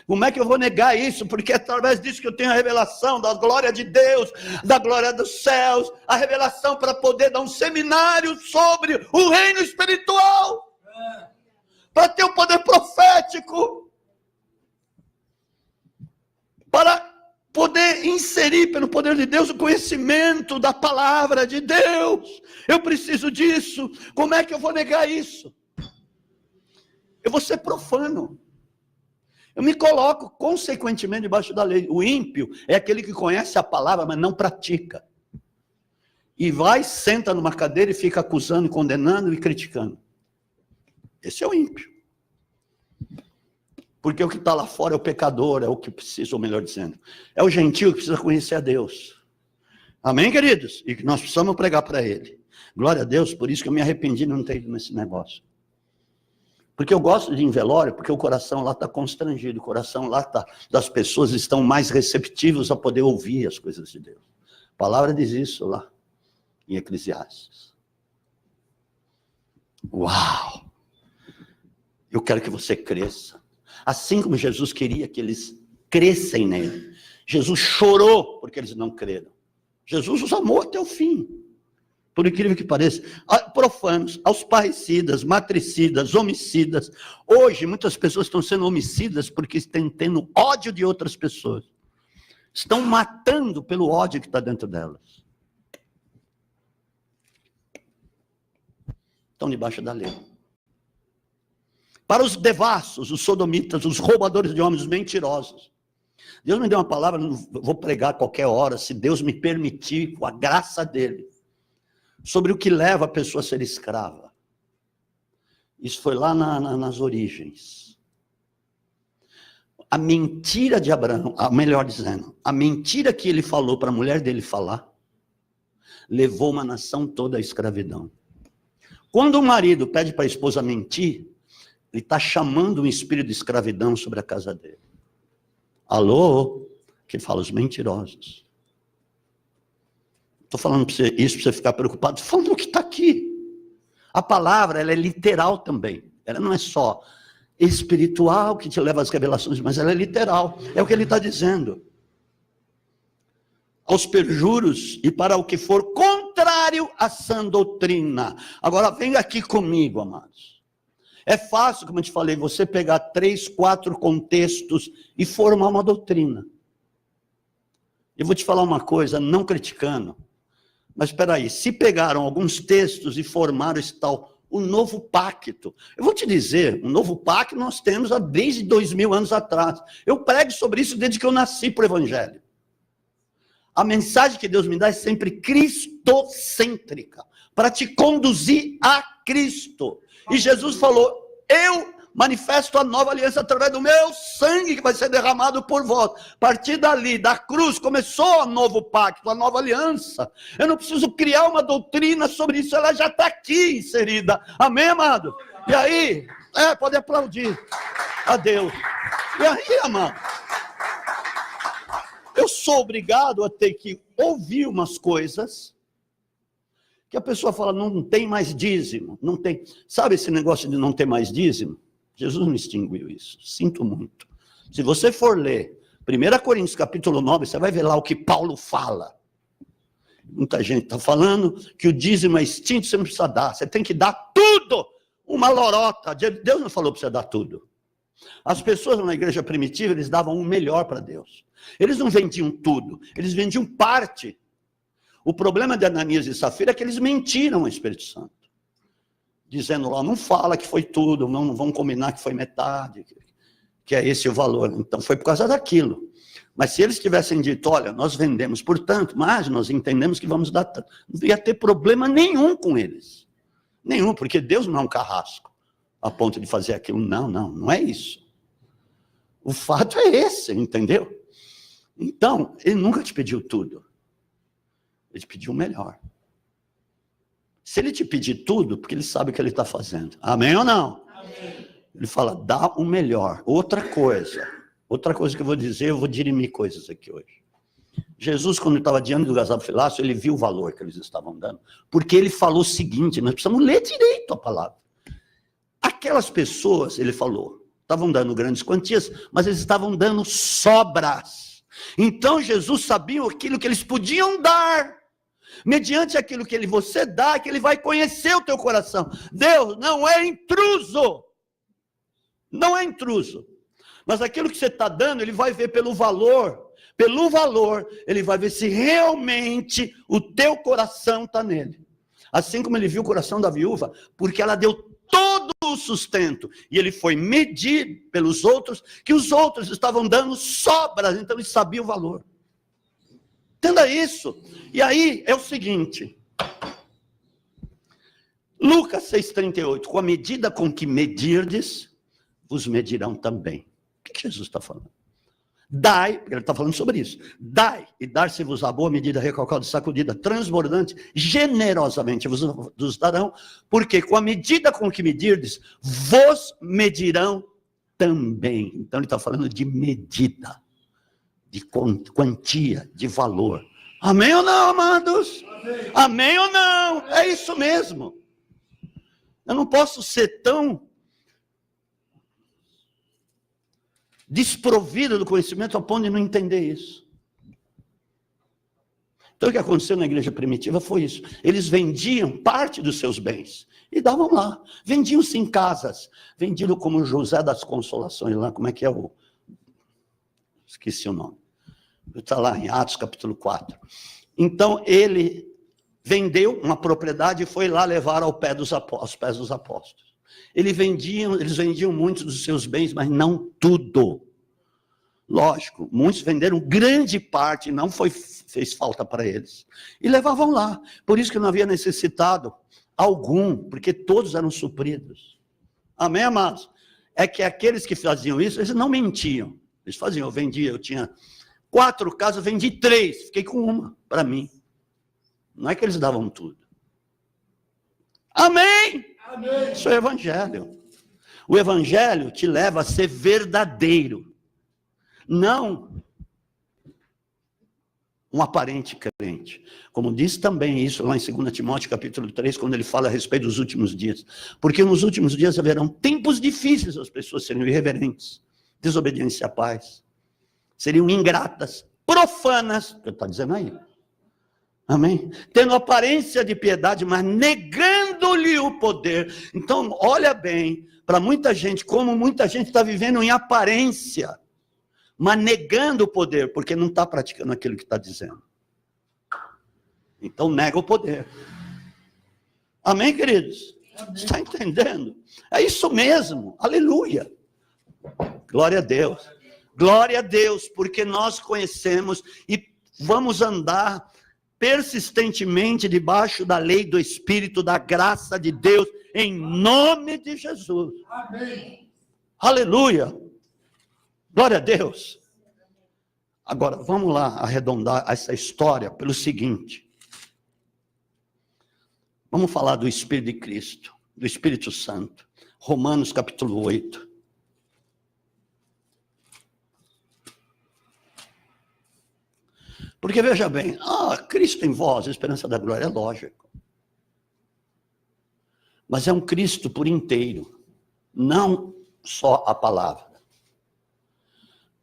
Como é que eu vou negar isso? Porque é através disso que eu tenho a revelação da glória de Deus, da glória dos céus, a revelação para poder dar um seminário sobre o reino espiritual, para ter o poder profético, para poder inserir pelo poder de Deus o conhecimento da palavra de Deus. Eu preciso disso. Como é que eu vou negar isso? Eu vou ser profano. Eu me coloco consequentemente debaixo da lei. O ímpio é aquele que conhece a palavra, mas não pratica. E vai, senta numa cadeira e fica acusando, condenando e criticando. Esse é o ímpio. Porque o que está lá fora é o pecador, é o que precisa, ou melhor dizendo, é o gentio que precisa conhecer a Deus. Amém, queridos? E que nós precisamos pregar para ele. Glória a Deus, por isso que eu me arrependi de não ter ido nesse negócio. Porque eu gosto de ir em velório, porque o coração lá está constrangido, o coração lá das pessoas estão mais receptivos a poder ouvir as coisas de Deus. A palavra diz isso lá, em Eclesiastes. Uau! Eu quero que você cresça. Assim como Jesus queria que eles crescem nele. Jesus chorou porque eles não creram. Jesus os amou até o fim. Por incrível que pareça. Profanos, aos parricidas, matricidas, homicidas. Hoje, muitas pessoas estão sendo homicidas porque estão tendo ódio de outras pessoas. Estão matando pelo ódio que está dentro delas. Estão debaixo da lei. Para os devassos, os sodomitas, os roubadores de homens, os mentirosos. Deus me deu uma palavra, não vou pregar a qualquer hora, se Deus me permitir, com a graça dele, sobre o que leva a pessoa a ser escrava. Isso foi lá nas origens. A mentira de Abraão, melhor dizendo, a mentira que ele falou para a mulher dele falar, levou uma nação toda à escravidão. Quando o marido pede para a esposa mentir, Ele está chamando um espírito de escravidão sobre a casa dele. Alô? Que fala os mentirosos. Estou falando para você isso para você ficar preocupado. Estou falando o que está aqui. A palavra, ela é literal também. Ela não é só espiritual que te leva às revelações, mas ela é literal. É o que ele está dizendo. Aos perjuros e para o que for contrário à sã doutrina. Agora vem aqui comigo, amados. É fácil, como eu te falei, você pegar 3, 4 contextos e formar uma doutrina. Eu vou te falar uma coisa, não criticando, mas espera aí, se pegaram alguns textos e formaram esse tal, o novo pacto. Eu vou te dizer, o novo pacto nós temos há desde 2000 anos atrás. Eu prego sobre isso desde que eu nasci para o Evangelho. A mensagem que Deus me dá é sempre cristocêntrica, para te conduzir a Cristo. E Jesus falou, eu manifesto a nova aliança através do meu sangue que vai ser derramado por vós. A partir dali, da cruz, começou o novo pacto, a nova aliança. Eu não preciso criar uma doutrina sobre isso, ela já está aqui inserida. Amém, amado? E aí, pode aplaudir a Deus. E aí, amado? Eu sou obrigado a ter que ouvir umas coisas que a pessoa fala, não tem mais dízimo, não tem. Sabe esse negócio de não ter mais dízimo? Jesus não extinguiu isso, sinto muito. Se você for ler 1 Coríntios capítulo 9, você vai ver lá o que Paulo fala. Muita gente está falando que o dízimo é extinto, você não precisa dar, você tem que dar tudo, uma lorota. Deus não falou para você dar tudo. As pessoas na igreja primitiva, eles davam o melhor para Deus. Eles não vendiam tudo, eles vendiam parte. O problema de Ananias e Safira é que eles mentiram ao Espírito Santo. Dizendo lá, não fala que foi tudo, não vamos combinar que foi metade, que é esse o valor. Então foi por causa daquilo. Mas se eles tivessem dito, olha, nós vendemos por tanto, mas nós entendemos que vamos dar tanto, não ia ter problema nenhum com eles. Nenhum, porque Deus não é um carrasco, a ponto de fazer aquilo. Não é isso. O fato é esse, entendeu? Então, ele nunca te pediu tudo. Ele te pediu o melhor. Se ele te pedir tudo, porque ele sabe o que ele está fazendo. Amém ou não? Amém. Ele fala, dá o melhor. Outra coisa que eu vou dizer, eu vou dirimir coisas aqui hoje. Jesus, quando estava diante do gasofilácio, ele viu o valor que eles estavam dando. Porque ele falou o seguinte, nós precisamos ler direito a palavra. Aquelas pessoas, ele falou, estavam dando grandes quantias, mas eles estavam dando sobras. Então Jesus sabia aquilo que eles podiam dar. Mediante aquilo que você dá, que ele vai conhecer o teu coração. Deus não é intruso. Não é intruso. Mas aquilo que você está dando, ele vai ver pelo valor. Pelo valor, ele vai ver se realmente o teu coração está nele. Assim como ele viu o coração da viúva, porque ela deu todo o sustento. E ele foi medir pelos outros, que os outros estavam dando sobras. Então ele sabia o valor. Entenda isso. E aí é o seguinte. Lucas 6,38. Com a medida com que medirdes, vos medirão também. O que Jesus está falando? Dai, ele está falando sobre isso. Dai, e dar-se-vos a boa medida, recalcada, sacudida, transbordante, generosamente vos darão, porque com a medida com que medirdes, vos medirão também. Então ele está falando de medida, de quantia, de valor. Amém ou não, amados? Amém. Amém ou não? É isso mesmo. Eu não posso ser tão desprovido do conhecimento a ponto de não entender isso. Então o que aconteceu na igreja primitiva foi isso. Eles vendiam parte dos seus bens e davam lá. Vendiam-se em casas. Vendiam como José das Consolações lá, como é que é o... Esqueci o nome. Está lá em Atos capítulo 4. Então ele vendeu uma propriedade e foi lá levar aos pés dos apóstolos. Eles vendiam muitos dos seus bens, mas não tudo. Lógico, muitos venderam grande parte, não fez falta para eles. E levavam lá. Por isso que não havia necessitado algum, porque todos eram supridos. Amém, amados? É que aqueles que faziam isso, eles não mentiam. Eles faziam, eu tinha 4 casas, vendi 3, fiquei com uma para mim. Não é que eles davam tudo. Amém? Amém. Isso é evangelho. O evangelho te leva a ser verdadeiro, não um aparente crente. Como diz também isso lá em 2 Timóteo capítulo 3, quando ele fala a respeito dos últimos dias. Porque nos últimos dias haverão tempos difíceis, as pessoas seriam irreverentes, desobedientes à paz, seriam ingratas, profanas, o que está dizendo aí. Amém? Tendo aparência de piedade, mas negando-lhe o poder. Então, olha bem, para muita gente, como muita gente está vivendo em aparência, mas negando o poder, porque não está praticando aquilo que está dizendo. Então, nega o poder. Amém, queridos? Amém. Está entendendo? É isso mesmo, aleluia. Glória a Deus. Glória a Deus, porque nós conhecemos e vamos andar persistentemente debaixo da lei do Espírito, da graça de Deus, em nome de Jesus. Amém. Aleluia. Glória a Deus. Agora, vamos lá arredondar essa história pelo seguinte. Vamos falar do Espírito de Cristo, do Espírito Santo. Romanos capítulo 8. Porque veja bem, Cristo em vós, a esperança da glória, é lógico. Mas é um Cristo por inteiro, não só a palavra.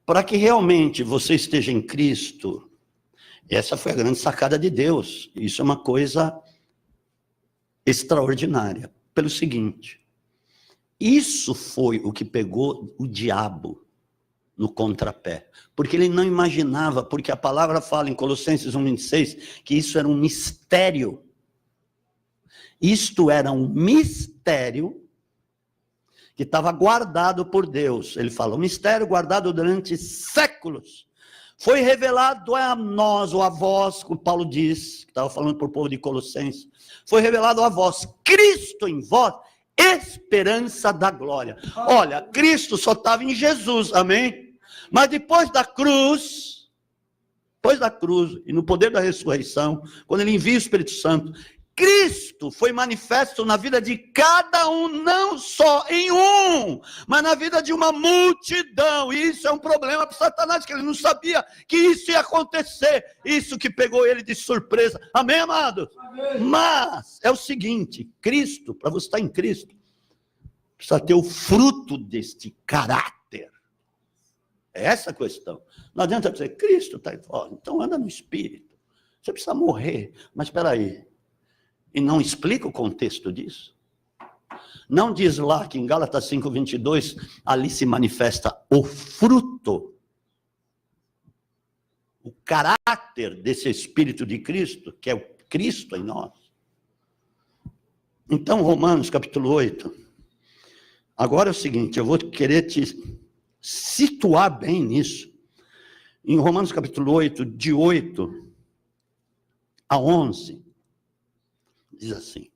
Para que realmente você esteja em Cristo, essa foi a grande sacada de Deus. Isso é uma coisa extraordinária. Pelo seguinte, isso foi o que pegou o diabo no contrapé. Porque ele não imaginava, porque a palavra fala em Colossenses 1:26, que isso era um mistério. Isto era um mistério que estava guardado por Deus. Ele fala, um mistério guardado durante séculos. Foi revelado a nós, ou a vós, como Paulo diz, que estava falando para o povo de Colossenses. Foi revelado a vós, Cristo em vós, esperança da glória. Olha, Cristo só estava em Jesus, amém? Mas depois da cruz, e no poder da ressurreição, quando ele envia o Espírito Santo, Cristo foi manifesto na vida de cada um, não só em um, mas na vida de uma multidão. E isso é um problema para Satanás, que ele não sabia que isso ia acontecer. Isso que pegou ele de surpresa. Amém, amados? Amém. Mas é o seguinte, Cristo, para você estar em Cristo, precisa ter o fruto deste caráter. É essa a questão. Não adianta dizer, Cristo está aí fora, então anda no Espírito. Você precisa morrer. Mas espera aí. E não explica o contexto disso. Não diz lá que em Gálatas 5:22, ali se manifesta o fruto, o caráter desse Espírito de Cristo, que é o Cristo em nós. Então, Romanos capítulo 8. Agora é o seguinte, eu vou querer te situar bem nisso. Em Romanos capítulo 8, de 8 a 11, diz assim,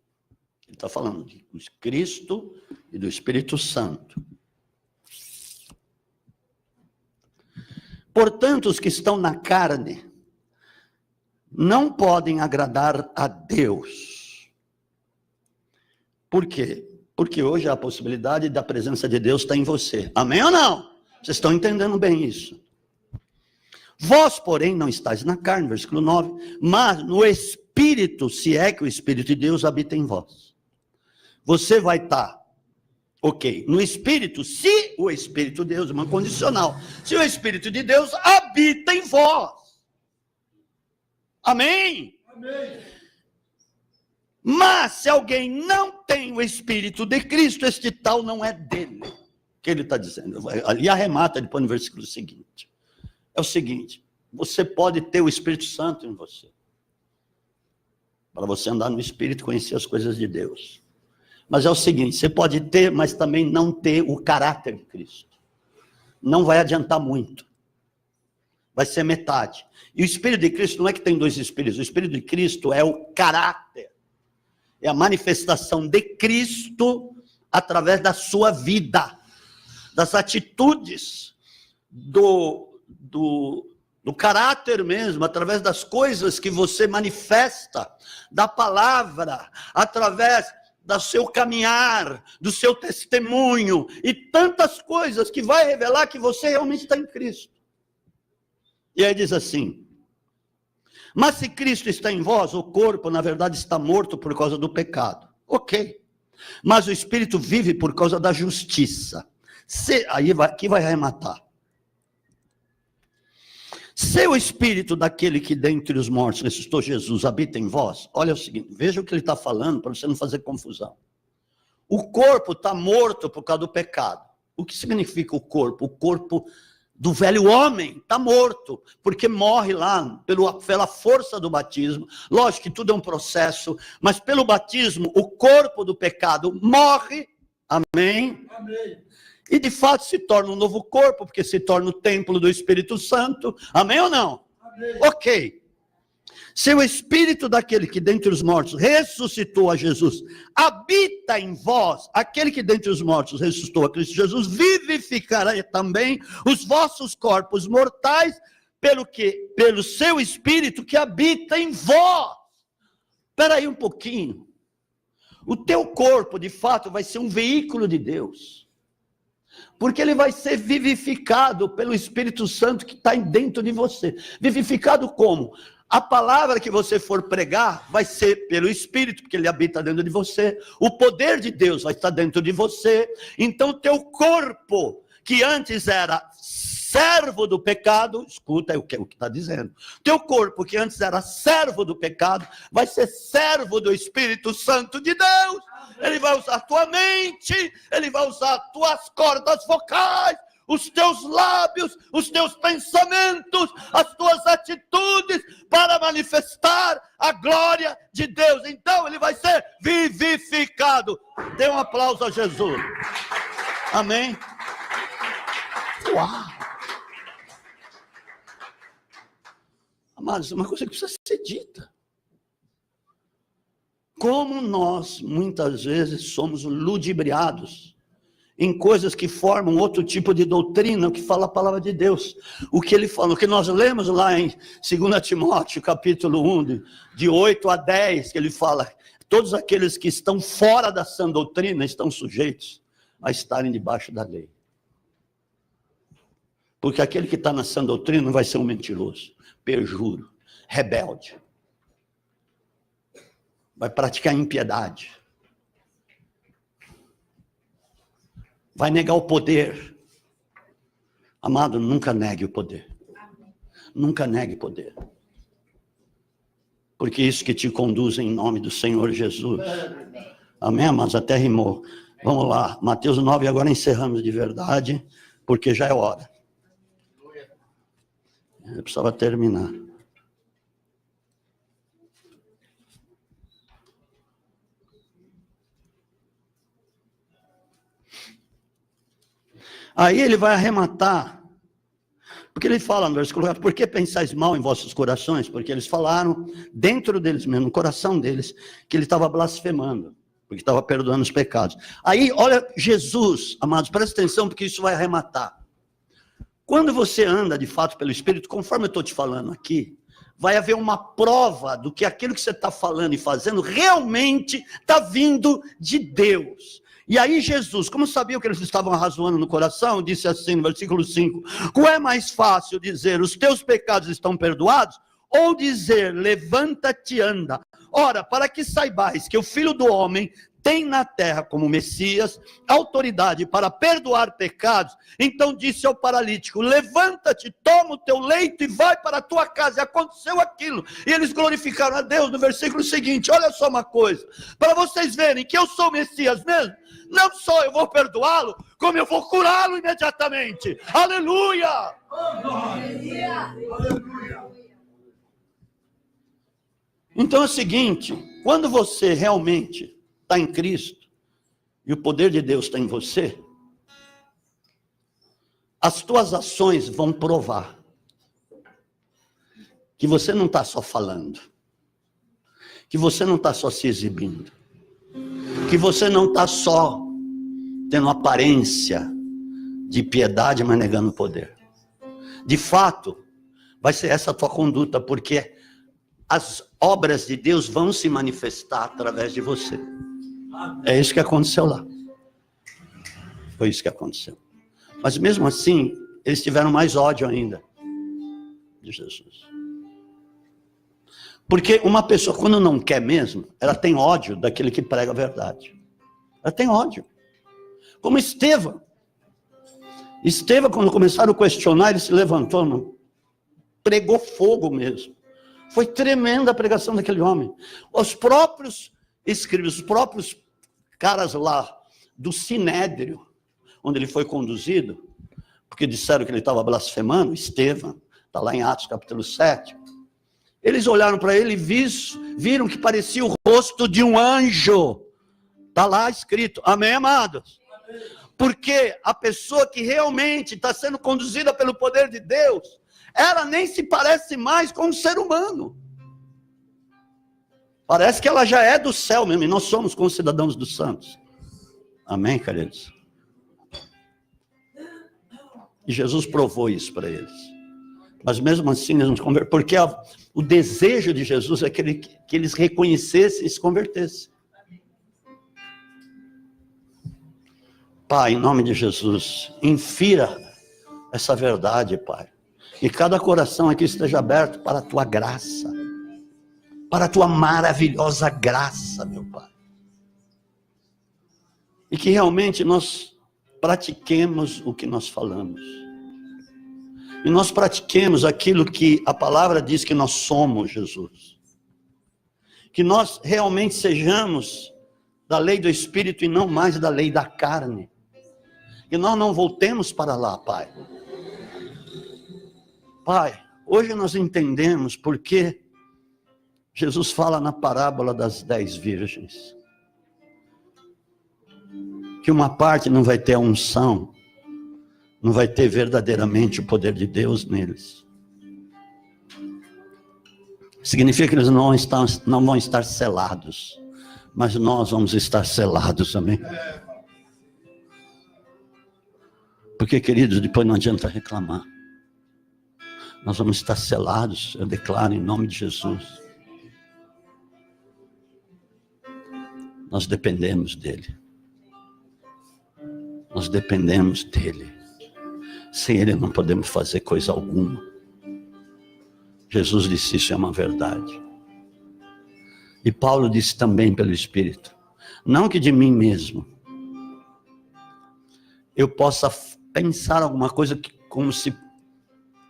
ele está falando de Cristo e do Espírito Santo. Portanto, os que estão na carne não podem agradar a Deus. Por quê? Porque hoje há a possibilidade da presença de Deus estar em você. Amém ou não? Vocês estão entendendo bem isso? Vós, porém, não estáis na carne, versículo 9, mas no Espírito, se é que o Espírito de Deus habita em vós. Você vai estar, no Espírito, se o Espírito de Deus, uma condicional, se o Espírito de Deus habita em vós. Amém? Amém. Mas, se alguém não tem o Espírito de Cristo, este tal não é dele. O que ele está dizendo? Ali arremata depois no versículo seguinte. É o seguinte, você pode ter o Espírito Santo em você. Para você andar no Espírito e conhecer as coisas de Deus. Mas é o seguinte, você pode ter, mas também não ter o caráter de Cristo. Não vai adiantar muito. Vai ser metade. E o Espírito de Cristo não é que tem dois Espíritos. O Espírito de Cristo é o caráter. É a manifestação de Cristo através da sua vida. Das atitudes, do caráter mesmo, através das coisas que você manifesta, da palavra, através do seu caminhar, do seu testemunho e tantas coisas que vai revelar que você realmente está em Cristo. E aí diz assim: mas se Cristo está em vós, o corpo na verdade está morto por causa do pecado. Ok. Mas o Espírito vive por causa da justiça. Aqui vai arrematar. Se o Espírito daquele que dentre os mortos ressuscitou Jesus habita em vós, olha o seguinte, veja o que ele está falando para você não fazer confusão. O corpo está morto por causa do pecado. O que significa o corpo? O corpo do velho homem está morto, porque morre lá pela força do batismo. Lógico que tudo é um processo, mas pelo batismo o corpo do pecado morre. Amém? Amém. E de fato se torna um novo corpo, porque se torna o templo do Espírito Santo. Amém ou não? Amém. Ok. Se o Espírito daquele que dentre os mortos ressuscitou a Jesus habita em vós, aquele que dentre os mortos ressuscitou a Cristo Jesus, vivificará também os vossos corpos mortais, pelo seu Espírito que habita em vós. Espera aí um pouquinho. O teu corpo, de fato, vai ser um veículo de Deus. Porque ele vai ser vivificado pelo Espírito Santo que está dentro de você. Vivificado como? A palavra que você for pregar vai ser pelo Espírito, porque ele habita dentro de você. O poder de Deus vai estar dentro de você. Então, teu corpo, que antes era servo do pecado, escuta o que está dizendo. Teu corpo, que antes era servo do pecado, vai ser servo do Espírito Santo de Deus. Ele vai usar a tua mente, ele vai usar as tuas cordas vocais, os teus lábios, os teus pensamentos, as tuas atitudes, para manifestar a glória de Deus. Então ele vai ser vivificado. Dê um aplauso a Jesus. Amém? Uau! Amados, uma coisa que precisa ser dita. Como nós, muitas vezes, somos ludibriados em coisas que formam outro tipo de doutrina, o que fala a palavra de Deus. O que ele fala, o que nós lemos lá em 2 Timóteo, capítulo 1, de 8 a 10, que ele fala, todos aqueles que estão fora da sã doutrina estão sujeitos a estarem debaixo da lei. Porque aquele que está na sã doutrina vai ser um mentiroso, perjuro, rebelde. Vai praticar impiedade. Vai negar o poder. Amado, nunca negue o poder. Nunca negue o poder. Porque isso que te conduz em nome do Senhor Jesus. Amém, amados? Até rimou. Vamos lá, Mateus 9, agora encerramos de verdade, porque já é hora. Eu precisava terminar. Aí ele vai arrematar, porque ele fala no versículo 4, por que pensais mal em vossos corações? Porque eles falaram, dentro deles mesmo, no coração deles, que ele estava blasfemando, porque estava perdoando os pecados. Aí, olha, Jesus, amados, presta atenção, porque isso vai arrematar. Quando você anda, de fato, pelo Espírito, conforme eu estou te falando aqui, vai haver uma prova do que aquilo que você está falando e fazendo realmente está vindo de Deus. E aí Jesus, como sabia o que eles estavam arrazoando no coração, disse assim no versículo 5, qual é mais fácil dizer, os teus pecados estão perdoados, ou dizer, levanta-te e anda? Ora, para que saibais que o Filho do Homem tem na terra como Messias autoridade para perdoar pecados, então disse ao paralítico, levanta-te, toma o teu leito e vai para a tua casa. E aconteceu aquilo, e eles glorificaram a Deus. No versículo seguinte, olha só uma coisa, para vocês verem que eu sou o Messias mesmo, não só eu vou perdoá-lo, como eu vou curá-lo imediatamente. Aleluia! Então é o seguinte, quando você realmente está em Cristo, e o poder de Deus está em você, as tuas ações vão provar que você não está só falando, que você não está só se exibindo, que você não está só tendo aparência de piedade, mas negando o poder. De fato, vai ser essa a tua conduta, porque as obras de Deus vão se manifestar através de você. É isso que aconteceu lá. Foi isso que aconteceu. Mas mesmo assim, eles tiveram mais ódio ainda de Jesus. Porque uma pessoa, quando não quer mesmo, ela tem ódio daquele que prega a verdade. Ela tem ódio. Como Estevão. Estevão, quando começaram a questionar, ele se levantou, não? Pregou fogo mesmo. Foi tremenda a pregação daquele homem. Os próprios escribas, os próprios caras lá do Sinédrio, onde ele foi conduzido, porque disseram que ele estava blasfemando, Estevão, está lá em Atos capítulo 7. Eles olharam para ele e viram que parecia o rosto de um anjo. Está lá escrito, amém, amados? Porque a pessoa que realmente está sendo conduzida pelo poder de Deus, ela nem se parece mais com um ser humano. Parece que ela já é do céu mesmo, e nós somos concidadãos dos santos. Amém, queridos? E Jesus provou isso para eles. Mas mesmo assim, eles não se converteram, porque o desejo de Jesus é que eles reconhecessem e se convertessem. Pai, em nome de Jesus, infira essa verdade, Pai. E cada coração aqui esteja aberto para a Tua graça. Para a Tua maravilhosa graça, meu Pai. E que realmente nós pratiquemos o que nós falamos. E nós pratiquemos aquilo que a palavra diz que nós somos, Jesus. Que nós realmente sejamos da lei do Espírito e não mais da lei da carne. Que nós não voltemos para lá, Pai. Pai, hoje nós entendemos por que Jesus fala na parábola das 10 virgens. Que uma parte não vai ter a unção, não vai ter verdadeiramente o poder de Deus neles. Significa que eles não vão estar selados, mas nós vamos estar selados, amém? Porque, queridos, depois não adianta reclamar. Nós vamos estar selados, eu declaro em nome de Jesus. Nós dependemos dele. Nós dependemos dele. Sem ele não podemos fazer coisa alguma. Jesus disse isso, é uma verdade. E Paulo disse também pelo Espírito, não que de mim mesmo eu possa pensar alguma coisa que, como se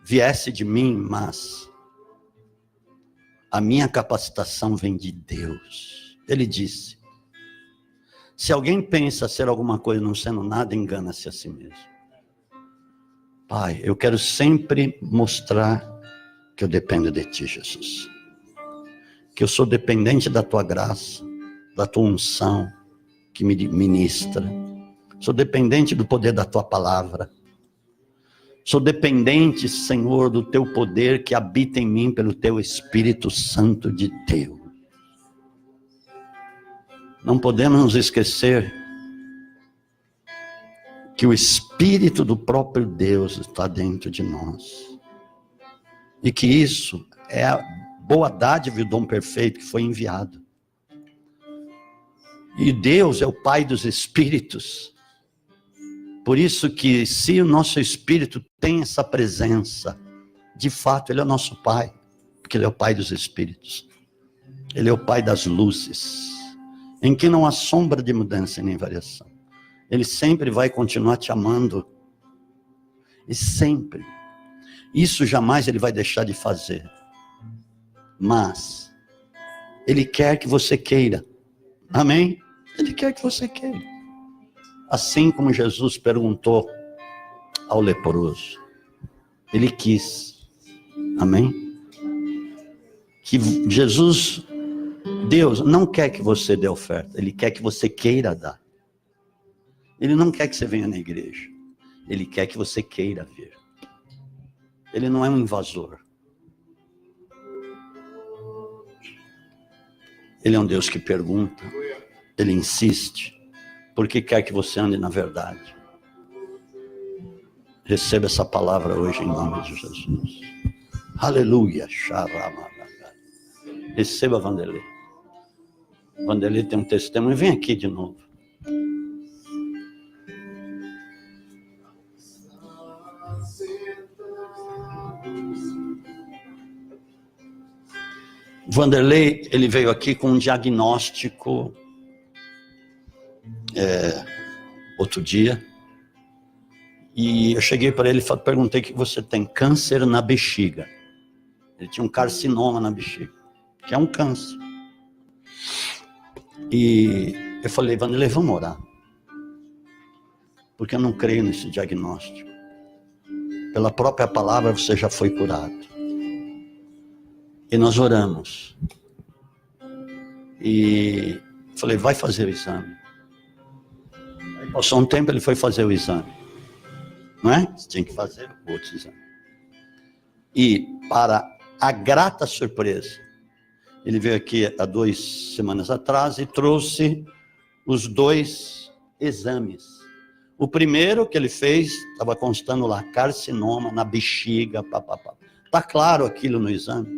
viesse de mim, mas a minha capacitação vem de Deus. Ele disse, se alguém pensa ser alguma coisa não sendo nada, engana-se a si mesmo. Pai, eu quero sempre mostrar que eu dependo de Ti, Jesus. Que eu sou dependente da Tua graça, da Tua unção, que me ministra. Sou dependente do poder da Tua palavra. Sou dependente, Senhor, do Teu poder que habita em mim pelo Teu Espírito Santo de Deus. Não podemos nos esquecer que o Espírito do próprio Deus está dentro de nós. E que isso é a boa dádiva e o dom perfeito que foi enviado. E Deus é o Pai dos Espíritos. Por isso que se o nosso Espírito tem essa presença, de fato Ele é o nosso Pai. Porque Ele é o Pai dos Espíritos. Ele é o Pai das luzes. Em que não há sombra de mudança nem variação. Ele sempre vai continuar te amando. E sempre. Isso jamais Ele vai deixar de fazer. Mas Ele quer que você queira. Amém? Ele quer que você queira. Assim como Jesus perguntou ao leproso. Ele quis. Amém? Que Jesus, Deus, não quer que você dê oferta. Ele quer que você queira dar. Ele não quer que você venha na igreja. Ele quer que você queira vir. Ele não é um invasor. Ele é um Deus que pergunta. Ele insiste. Porque quer que você ande na verdade. Receba essa palavra hoje em nome de Jesus. Aleluia. Receba, Vanderlei. Vanderlei tem um testemunho, vem aqui de novo. Vanderlei, ele veio aqui com um diagnóstico outro dia, e eu cheguei para ele e perguntei: o que você tem? Câncer na bexiga. Ele tinha um carcinoma na bexiga, que é um câncer. E eu falei: Vanderlei, vamos orar, porque eu não creio nesse diagnóstico. Pela própria palavra você já foi curado. E nós oramos. E falei: vai fazer o exame. Aí passou um tempo, ele foi fazer o exame. Não é? Você tinha que fazer outro exame. E para a grata surpresa, ele veio aqui há 2 semanas atrás e trouxe os 2 exames. O primeiro que ele fez, estava constando lá, carcinoma na bexiga, papapá. Está claro aquilo no exame.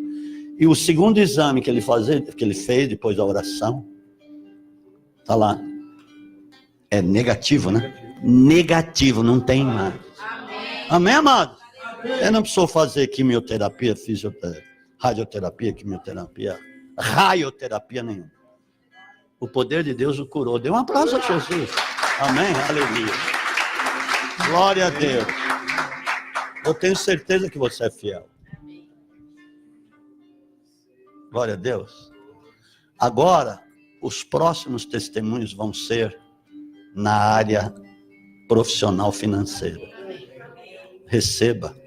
E o segundo exame que ele fez depois da oração, está lá. É negativo, né? Negativo, não tem nada. Amém, amado? Eu não preciso fazer quimioterapia, fisioterapia, radioterapia, quimioterapia, raioterapia nenhuma. O poder de Deus o curou. Dê um aplauso a Jesus. Amém? Aleluia. Glória a Deus. Eu tenho certeza que você é fiel. Glória a Deus. Agora, os próximos testemunhos vão ser na área profissional financeira. Receba.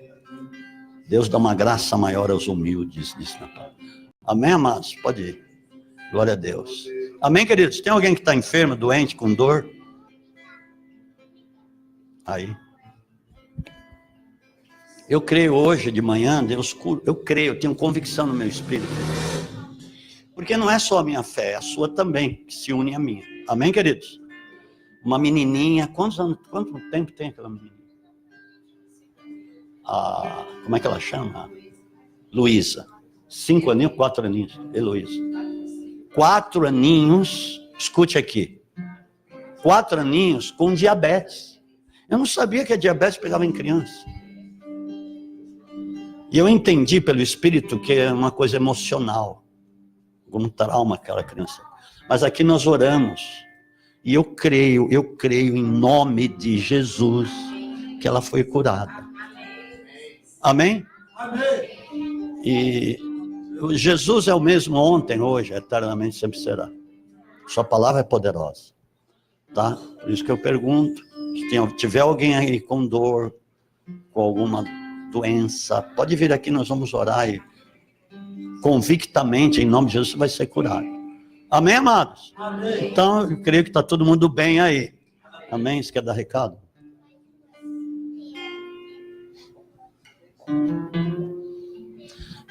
Deus dá uma graça maior aos humildes, diz na palavra. Amém, amados? Pode ir. Glória a Deus. Amém, queridos? Tem alguém que está enfermo, doente, com dor? Aí. Eu creio hoje de manhã, Deus cura. Eu creio, eu tenho convicção no meu espírito. Porque não é só a minha fé, é a sua também, que se une à minha. Amém, queridos? Uma menininha, quanto tempo tem aquela menininha? Como é que ela chama? Luísa. 5 aninhos, 4 aninhos. Heloísa. 4 aninhos, escute aqui. 4 aninhos com diabetes. Eu não sabia que a diabetes pegava em criança. E eu entendi pelo Espírito que é uma coisa emocional. Algum trauma aquela criança. Mas aqui nós oramos. E eu creio em nome de Jesus que ela foi curada. Amém? Amém. E Jesus é o mesmo ontem, hoje, eternamente sempre será. Sua palavra é poderosa. Tá? Por isso que eu pergunto, se tiver alguém aí com dor, com alguma doença, pode vir aqui, nós vamos orar e convictamente, em nome de Jesus, você vai ser curado. Amém, amados? Amém. Então, eu creio que está todo mundo bem aí. Amém? Você quer dar recado?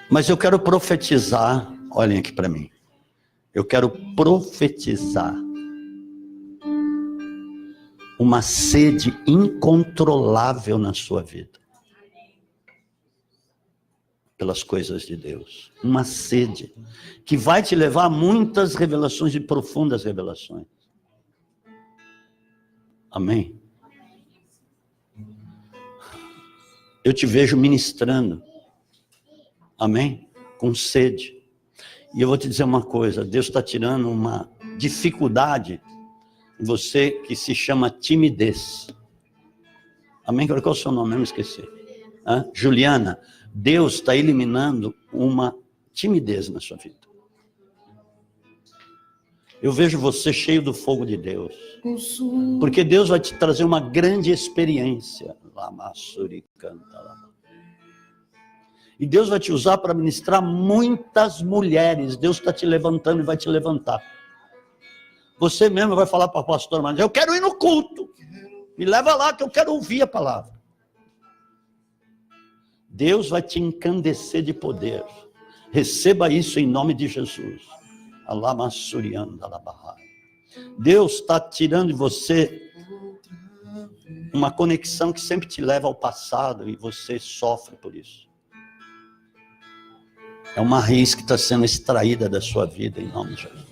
Mas eu quero profetizar, olhem aqui para mim. Eu quero profetizar uma sede incontrolável na sua vida. Pelas coisas de Deus. Uma sede que vai te levar a muitas revelações e profundas revelações. Amém? Eu te vejo ministrando. Amém? Com sede. E eu vou te dizer uma coisa, Deus está tirando uma dificuldade em você que se chama timidez. Amém? Qual é o seu nome? Eu me esqueci. Juliana, Deus está eliminando uma timidez na sua vida. Eu vejo você cheio do fogo de Deus. Porque Deus vai te trazer uma grande experiência. E Deus vai te usar para ministrar muitas mulheres. Deus está te levantando e vai te levantar. Você mesmo vai falar para a pastora, mas eu quero ir no culto. Me leva lá que eu quero ouvir a palavra. Deus vai te encandecer de poder. Receba isso em nome de Jesus. Deus está tirando de você uma conexão que sempre te leva ao passado e você sofre por isso. É uma raiz que está sendo extraída da sua vida em nome de Jesus.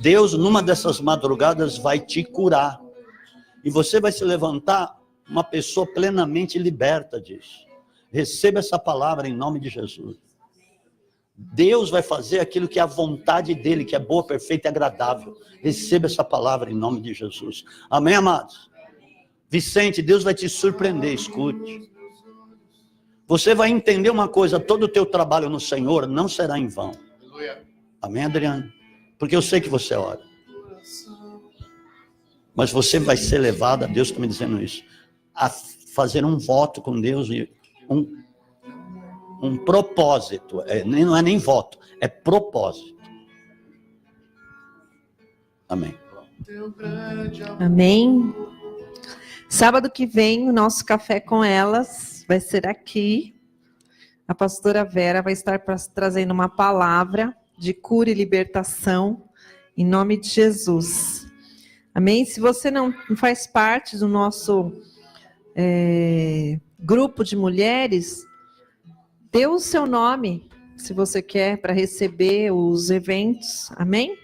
Deus, numa dessas madrugadas, vai te curar. E você vai se levantar uma pessoa plenamente liberta disso. Receba essa palavra em nome de Jesus. Deus vai fazer aquilo que é a vontade dele, que é boa, perfeita e agradável. Receba essa palavra em nome de Jesus. Amém, amados? Vicente, Deus vai te surpreender, escute. Você vai entender uma coisa, todo o teu trabalho no Senhor não será em vão. Amém, Adriano? Porque eu sei que você ora. Mas você vai ser levado, Deus está me dizendo isso, a fazer um voto com Deus, e um propósito. Não é nem voto, é propósito. Amém. Amém. Sábado que vem, o nosso café com elas vai ser aqui. A pastora Vera vai estar trazendo uma palavra de cura e libertação, em nome de Jesus. Amém? Se você não faz parte do nosso grupo de mulheres, dê o seu nome, se você quer, para receber os eventos. Amém?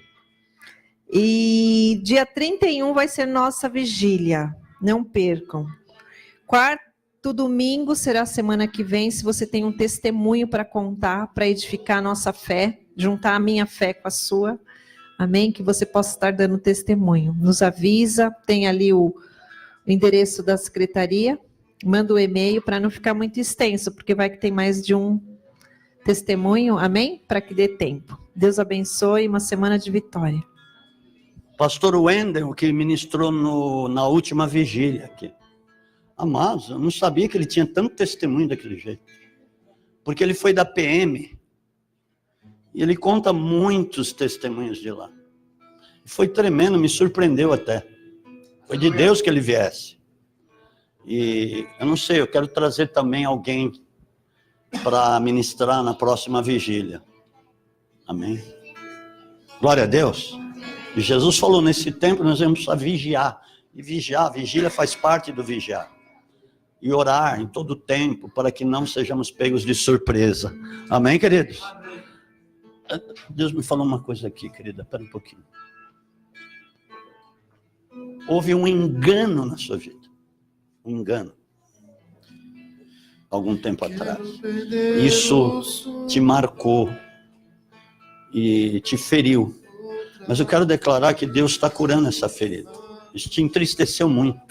E dia 31 vai ser nossa vigília. Não percam. Quarto domingo será semana que vem. Se você tem um testemunho para contar, para edificar a nossa fé, juntar a minha fé com a sua, amém? Que você possa estar dando testemunho. Nos avisa, tem ali o endereço da secretaria, manda o e-mail para não ficar muito extenso, porque vai que tem mais de um testemunho, amém? Para que dê tempo. Deus abençoe, uma semana de vitória. Pastor Wendel, que ministrou na última vigília aqui. Amados, eu não sabia que ele tinha tanto testemunho daquele jeito. Porque ele foi da PM. E ele conta muitos testemunhos de lá. Foi tremendo, me surpreendeu até. Foi de Deus que ele viesse. E eu não sei, eu quero trazer também alguém para ministrar na próxima vigília. Amém? Glória a Deus. E Jesus falou, nesse tempo nós vamos a vigiar. E vigiar, vigília faz parte do vigiar. E orar em todo o tempo, para que não sejamos pegos de surpresa. Amém, queridos? Deus me falou uma coisa aqui, querida, espera um pouquinho. Houve um engano na sua vida. Um engano. Algum tempo atrás. Isso te marcou. E te feriu. Mas eu quero declarar que Deus está curando essa ferida. Isso te entristeceu muito.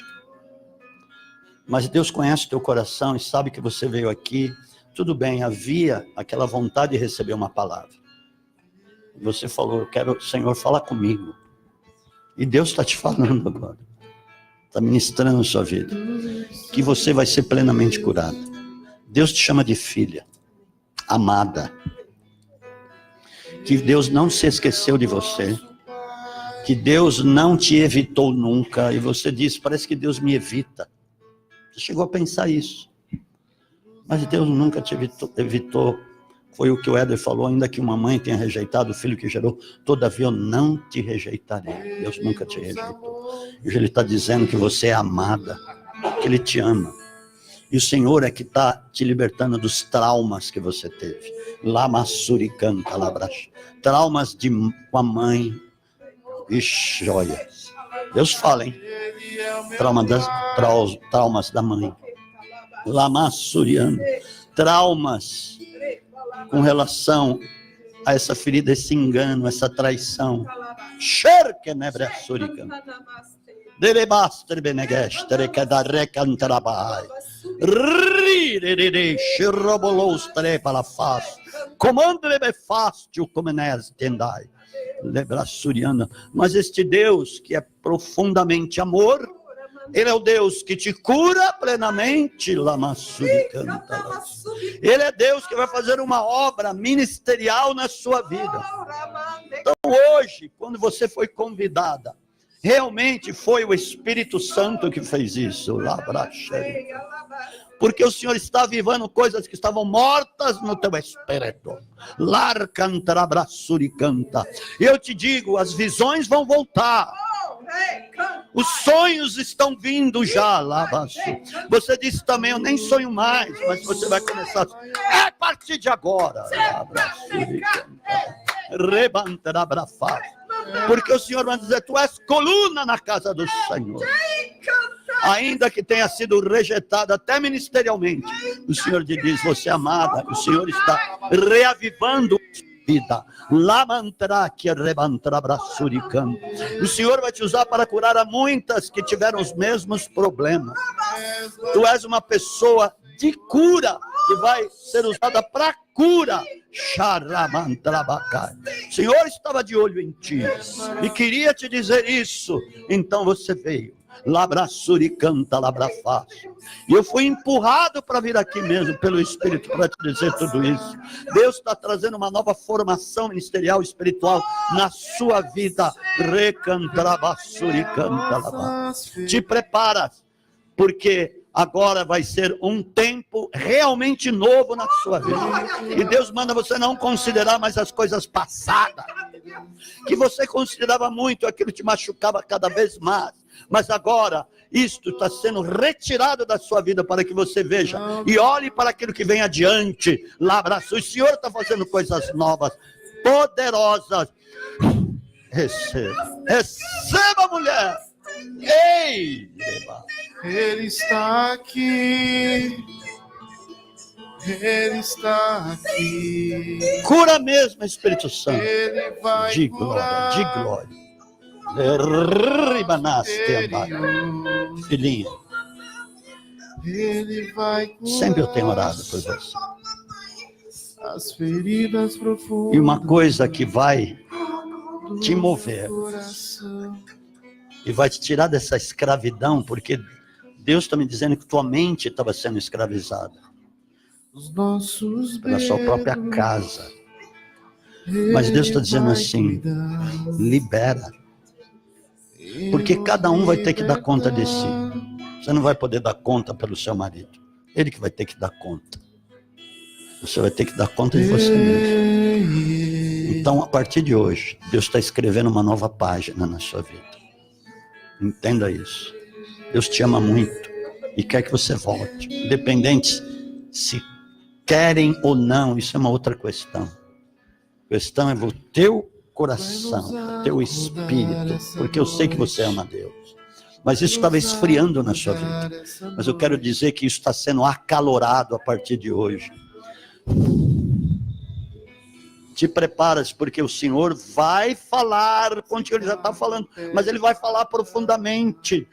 Mas Deus conhece o teu coração e sabe que você veio aqui. Tudo bem, havia aquela vontade de receber uma palavra. Você falou, eu quero, Senhor, fala comigo. E Deus está te falando agora. Está ministrando a sua vida. Que você vai ser plenamente curado. Deus te chama de filha. Amada. Que Deus não se esqueceu de você. Que Deus não te evitou nunca. E você diz, parece que Deus me evita. Você chegou a pensar isso. Mas Deus nunca te evitou. Foi o que o Éder falou, ainda que uma mãe tenha rejeitado o filho que gerou, todavia eu não te rejeitarei. Deus nunca te rejeitou. E Ele está dizendo que você é amada, que Ele te ama. E o Senhor é que está te libertando dos traumas que você teve. Lamassuricanta, labraxa. Traumas com a mãe. Ixi, joia. Deus fala, hein? Traumas da mãe. Lamassuriano. Traumas com relação a essa ferida, esse engano, essa traição. Mas este Deus que é profundamente amor, Ele é o Deus que te cura plenamente. Ele é Deus que vai fazer uma obra ministerial na sua vida. Então hoje, quando você foi convidada, realmente foi o Espírito Santo que fez isso. Porque o Senhor está avivando coisas que estavam mortas no teu espírito. E eu te digo, as visões vão voltar. Os sonhos estão vindo já. Você disse também, eu nem sonho mais, mas você vai começar a partir de agora. Porque o Senhor vai dizer, tu és coluna na casa do Senhor. Ainda que tenha sido rejeitada até ministerialmente, o Senhor te diz, você é amada, o Senhor está reavivando vida. O Senhor vai te usar para curar a muitas que tiveram os mesmos problemas. Tu és uma pessoa de cura, que vai ser usada para cura. O Senhor estava de olho em ti e queria te dizer isso. Então você veio. Labrassuri canta, labra fácil. E eu fui empurrado para vir aqui mesmo pelo Espírito para te dizer tudo isso. Deus está trazendo uma nova formação ministerial espiritual na sua vida. Recantrabassuri canta, labra. Te preparas, porque agora vai ser um tempo realmente novo na sua vida. E Deus manda você não considerar mais as coisas passadas, que você considerava muito, aquilo te machucava cada vez mais. Mas agora, isto está sendo retirado da sua vida para que você veja e olhe para aquilo que vem adiante. Lá, abraço. O Senhor está fazendo coisas novas, poderosas. Receba, receba, mulher. Ei! Ele está aqui. Ele está aqui. Cura mesmo, Espírito Santo. Ele vai De glória, de glória. Filhinha, Ele vai curar. sempre eu tenho orado por você. As feridas profundas. E uma coisa que vai te mover e vai te tirar dessa escravidão, porque Deus está me dizendo que tua mente estava sendo escravizada pela sua própria casa. Mas Deus está dizendo assim, libera. Porque cada um vai ter que dar conta de si. Você não vai poder dar conta pelo seu marido. Ele que vai ter que dar conta. Você vai ter que dar conta de você mesmo. Então, a partir de hoje, Deus está escrevendo uma nova página na sua vida. Entenda isso. Deus te ama muito e quer que você volte. Independente se querem ou não, isso é uma outra questão. A questão é o teu coração, teu espírito, porque eu sei que você ama a Deus. Mas isso estava esfriando na sua vida. Mas eu quero dizer que isso está sendo acalorado a partir de hoje. Te preparas, porque o Senhor vai falar contigo, ele já está falando, mas ele vai falar profundamente.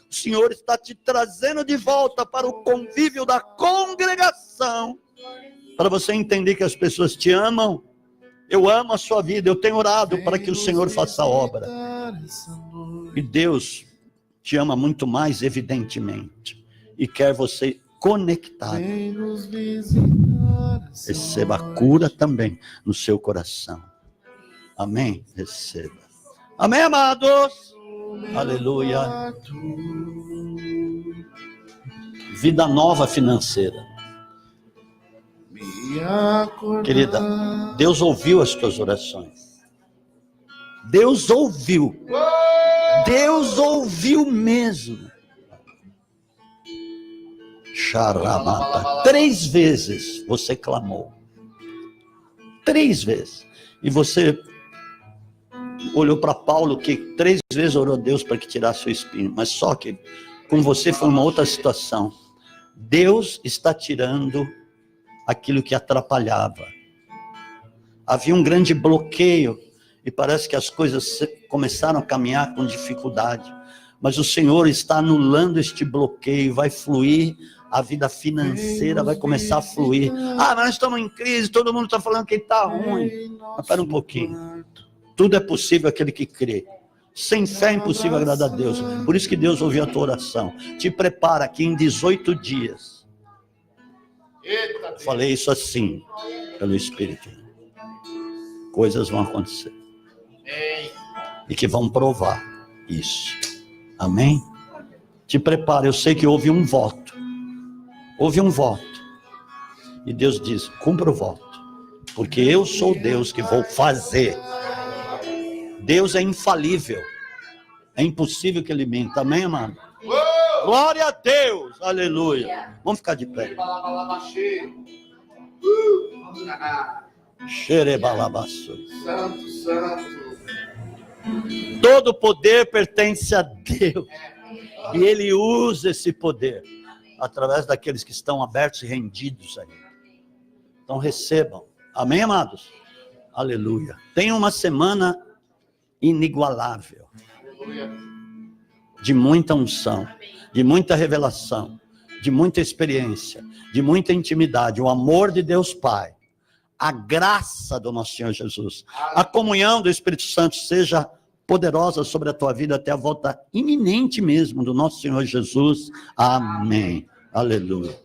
O Senhor está te trazendo de volta para o convívio da congregação, para você entender que as pessoas te amam. Eu amo a sua vida, eu tenho orado para que o Senhor faça a obra. E Deus te ama muito mais, evidentemente, e quer você conectado. Receba a cura também no seu coração. Amém? Receba. Amém, amados? Aleluia. Vida nova financeira. Querida, Deus ouviu as tuas orações. Deus ouviu. Deus ouviu mesmo. Xaramata. 3 vezes você clamou. 3 vezes. E você olhou para Paulo, que 3 vezes orou a Deus para que tirasse o espinho. Mas só que com você foi uma outra situação. Deus está tirando aquilo que atrapalhava. Havia um grande bloqueio e parece que as coisas começaram a caminhar com dificuldade. Mas o Senhor está anulando este bloqueio, vai fluir, a vida financeira vai começar a fluir. Ah, mas nós estamos em crise, todo mundo está falando que está ruim. Mas espera um pouquinho. Tudo é possível aquele que crê. Sem fé é impossível agradar a Deus. Por isso que Deus ouviu a tua oração. Te prepara que em 18 dias. Falei isso assim, pelo Espírito. Coisas vão acontecer. E que vão provar isso. Amém? Te prepara, eu sei que houve um voto. Houve um voto. E Deus diz, cumpra o voto. Porque eu sou Deus que vou fazer. Deus é infalível. É impossível que ele minta. Amém, amado? Glória a Deus. Aleluia. Vamos ficar de pé. Xerebalabaço. Santo, santo. Todo poder pertence a Deus. E Ele usa esse poder através daqueles que estão abertos e rendidos a Ele. Então recebam. Amém, amados? Aleluia. Tenha uma semana inigualável. Aleluia. De muita unção, de muita revelação, de muita experiência, de muita intimidade. O amor de Deus Pai, a graça do nosso Senhor Jesus, a comunhão do Espírito Santo seja poderosa sobre a tua vida até a volta iminente mesmo do nosso Senhor Jesus. Amém. Aleluia.